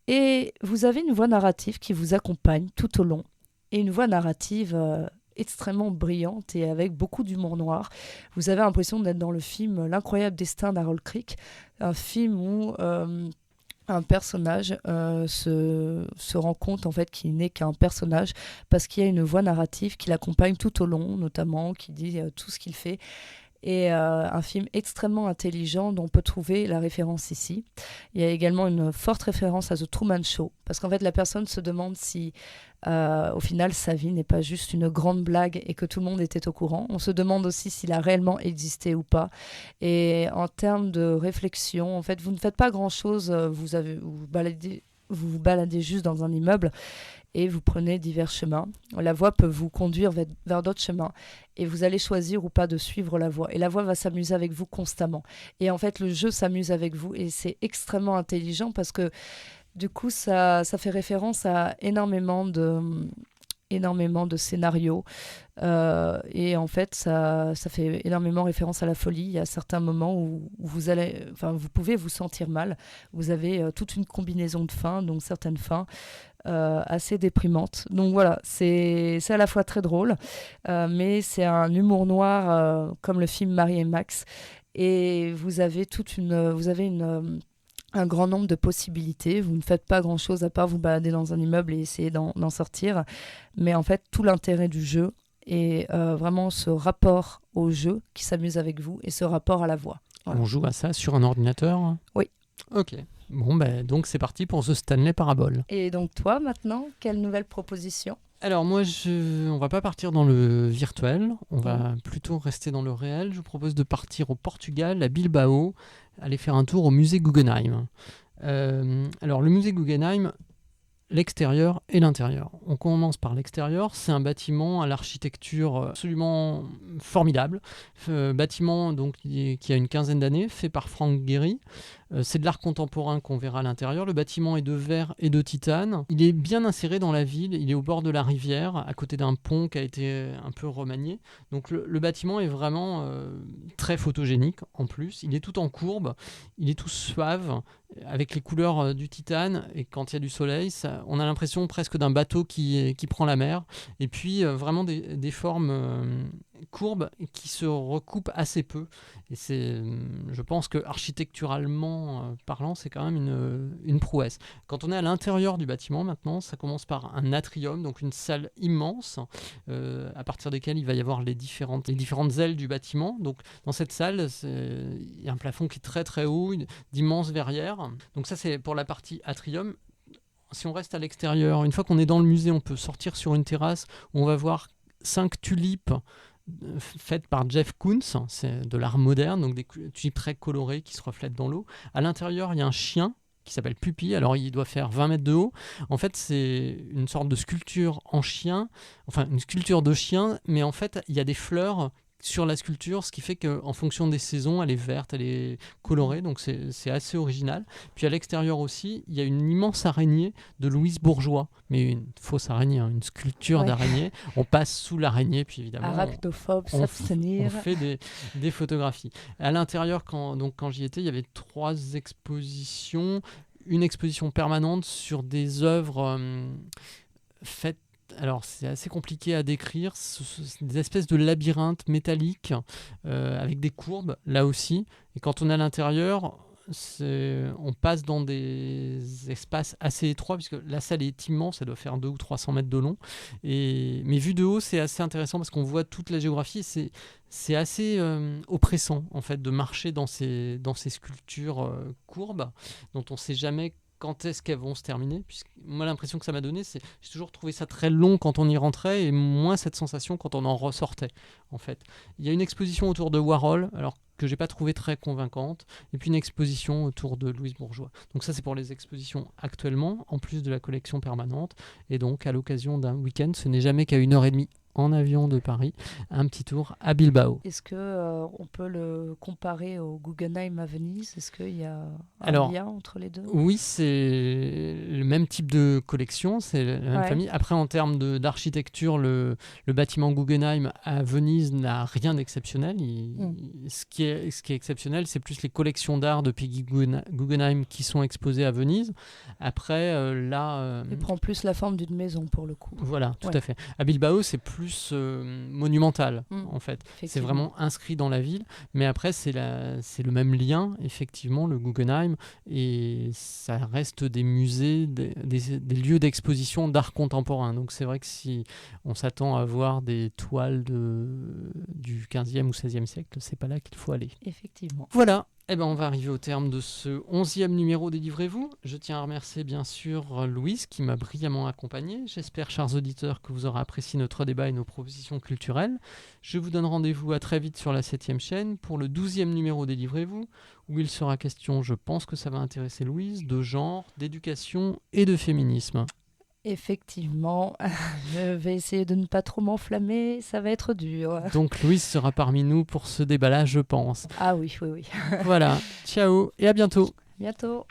[SPEAKER 3] Et vous avez une voix narrative qui vous accompagne tout au long, et une voix narrative extrêmement brillante et avec beaucoup d'humour noir. Vous avez l'impression d'être dans le film L'incroyable destin d'Harold Crick, un film où un personnage se rend compte en fait qu'il n'est qu'un personnage parce qu'il y a une voix narrative qui l'accompagne tout au long, notamment qui dit tout ce qu'il fait. Et un film extrêmement intelligent dont on peut trouver la référence ici. Il y a également une forte référence à The Truman Show, parce qu'en fait la personne se demande si au final sa vie n'est pas juste une grande blague et que tout le monde était au courant. On se demande aussi s'il a réellement existé ou pas. Et en termes de réflexion, en fait vous ne faites pas grand chose, vous vous baladez juste dans un immeuble et vous prenez divers chemins. La voie peut vous conduire vers d'autres chemins et vous allez choisir ou pas de suivre la voie. Et la voie va s'amuser avec vous constamment. Et en fait, le jeu s'amuse avec vous et c'est extrêmement intelligent parce que du coup, ça fait référence à énormément de scénarios et en fait ça fait énormément référence à la folie. Il y a certains moments où vous pouvez vous sentir mal, vous avez toute une combinaison de fins, donc certaines fins assez déprimantes. Donc voilà, c'est à la fois très drôle mais c'est un humour noir comme le film Marie et Max, et vous avez un grand nombre de possibilités. Vous ne faites pas grand-chose à part vous balader dans un immeuble et essayer d'en sortir. Mais en fait, tout l'intérêt du jeu est vraiment ce rapport au jeu qui s'amuse avec vous et ce rapport à la voix. Voilà.
[SPEAKER 2] On joue à ça sur un ordinateur ?
[SPEAKER 3] Oui.
[SPEAKER 2] Ok. Bon, donc c'est parti pour The Stanley Parable.
[SPEAKER 3] Et donc toi, maintenant, quelle nouvelle proposition ?
[SPEAKER 2] Alors moi, on va pas partir dans le virtuel, on va plutôt rester dans le réel. Je vous propose de partir au Portugal, à Bilbao, aller faire un tour au musée Guggenheim. Alors le musée Guggenheim, l'extérieur et l'intérieur. on commence par l'extérieur. C'est un bâtiment à l'architecture absolument formidable. Bâtiment donc, qui a une quinzaine d'années, fait par Frank Gehry. C'est de l'art contemporain qu'on verra à l'intérieur. Le bâtiment est de verre et de titane. Il est bien inséré dans la ville. Il est au bord de la rivière, à côté d'un pont qui a été un peu remanié. Donc le bâtiment est vraiment très photogénique en plus. Il est tout en courbe, il est tout suave, avec les couleurs du titane. Et quand il y a du soleil, on a l'impression presque d'un bateau qui prend la mer. Et puis vraiment des formes courbes qui se recoupent assez peu. Et je pense que architecturalement parlant, c'est quand même une prouesse. Quand on est à l'intérieur du bâtiment maintenant, ça commence par un atrium, donc une salle immense, à partir desquelles il va y avoir les différentes ailes du bâtiment. Donc dans cette salle, il y a un plafond qui est très très haut, d'immenses verrières. Donc ça c'est pour la partie atrium. Si on reste à l'extérieur, une fois qu'on est dans le musée, on peut sortir sur une terrasse où on va voir 5 tulipes faites par Jeff Koons, c'est de l'art moderne, donc des tulipes très colorées qui se reflètent dans l'eau. À l'intérieur, il y a un chien qui s'appelle Puppy, alors il doit faire 20 mètres de haut. En fait, c'est une sorte de sculpture en chien, enfin une sculpture de chien, mais en fait, il y a des fleurs sur la sculpture, ce qui fait qu'en fonction des saisons, elle est verte, elle est colorée, donc c'est assez original. Puis à l'extérieur aussi, il y a une immense araignée de Louise Bourgeois, mais une fausse araignée, une sculpture d'araignée. On passe sous l'araignée, puis évidemment,
[SPEAKER 3] arachnophobe,
[SPEAKER 2] on
[SPEAKER 3] s'abstenir.
[SPEAKER 2] fait des photographies. À l'intérieur, quand j'y étais, il y avait 3 expositions. Une exposition permanente sur des œuvres faites. Alors, c'est assez compliqué à décrire. C'est des espèces de labyrinthes métalliques avec des courbes, là aussi. Et quand on est à l'intérieur, on passe dans des espaces assez étroits, puisque la salle est immense, elle doit faire 200 ou 300 mètres de long. Mais vu de haut, c'est assez intéressant parce qu'on voit toute la géographie. Et c'est assez oppressant, en fait, de marcher dans ces sculptures courbes, dont on ne sait jamais quand est-ce qu'elles vont se terminer. Moi, l'impression que ça m'a donné, c'est j'ai toujours trouvé ça très long quand on y rentrait et moins cette sensation quand on en ressortait, en fait. Il y a une exposition autour de Warhol, alors que j'ai pas trouvé très convaincante, et puis une exposition autour de Louise Bourgeois. Donc ça, c'est pour les expositions actuellement, en plus de la collection permanente. Et donc, à l'occasion d'un week-end, ce n'est jamais qu'à 1h30 en avion de Paris, un petit tour à Bilbao.
[SPEAKER 3] Est-ce que on peut le comparer au Guggenheim à Venise? Est-ce qu'il y a un lien entre les deux?
[SPEAKER 2] Oui, c'est le même type de collection, c'est la même famille. Après, en termes d'architecture, le bâtiment Guggenheim à Venise n'a rien d'exceptionnel. Ce qui est exceptionnel, c'est plus les collections d'art de Peggy Guggenheim qui sont exposées à Venise. Après, là...
[SPEAKER 3] Il prend plus la forme d'une maison, pour le coup.
[SPEAKER 2] Voilà, tout à fait. À Bilbao, c'est plus monumental, en fait. C'est vraiment inscrit dans la ville. Mais après, c'est le même lien, effectivement, le Guggenheim. Et ça reste des musées, des lieux d'exposition d'art contemporain. Donc c'est vrai que si on s'attend à voir des toiles du 15e ou 16e siècle, c'est pas là qu'il faut aller.
[SPEAKER 3] Effectivement.
[SPEAKER 2] Voilà. On va arriver au terme de ce 11e numéro des Livrez-vous. Je tiens à remercier bien sûr Louise qui m'a brillamment accompagné. J'espère, chers auditeurs, que vous aurez apprécié notre débat et nos propositions culturelles. Je vous donne rendez-vous à très vite sur la 7e chaîne pour le 12e numéro des Livrez-vous, où il sera question, je pense que ça va intéresser Louise, de genre, d'éducation et de féminisme.
[SPEAKER 3] Effectivement, je vais essayer de ne pas trop m'enflammer, ça va être dur.
[SPEAKER 2] Donc Louise sera parmi nous pour ce débat-là, je pense.
[SPEAKER 3] Ah oui.
[SPEAKER 2] Voilà, ciao et à bientôt.
[SPEAKER 3] Bientôt.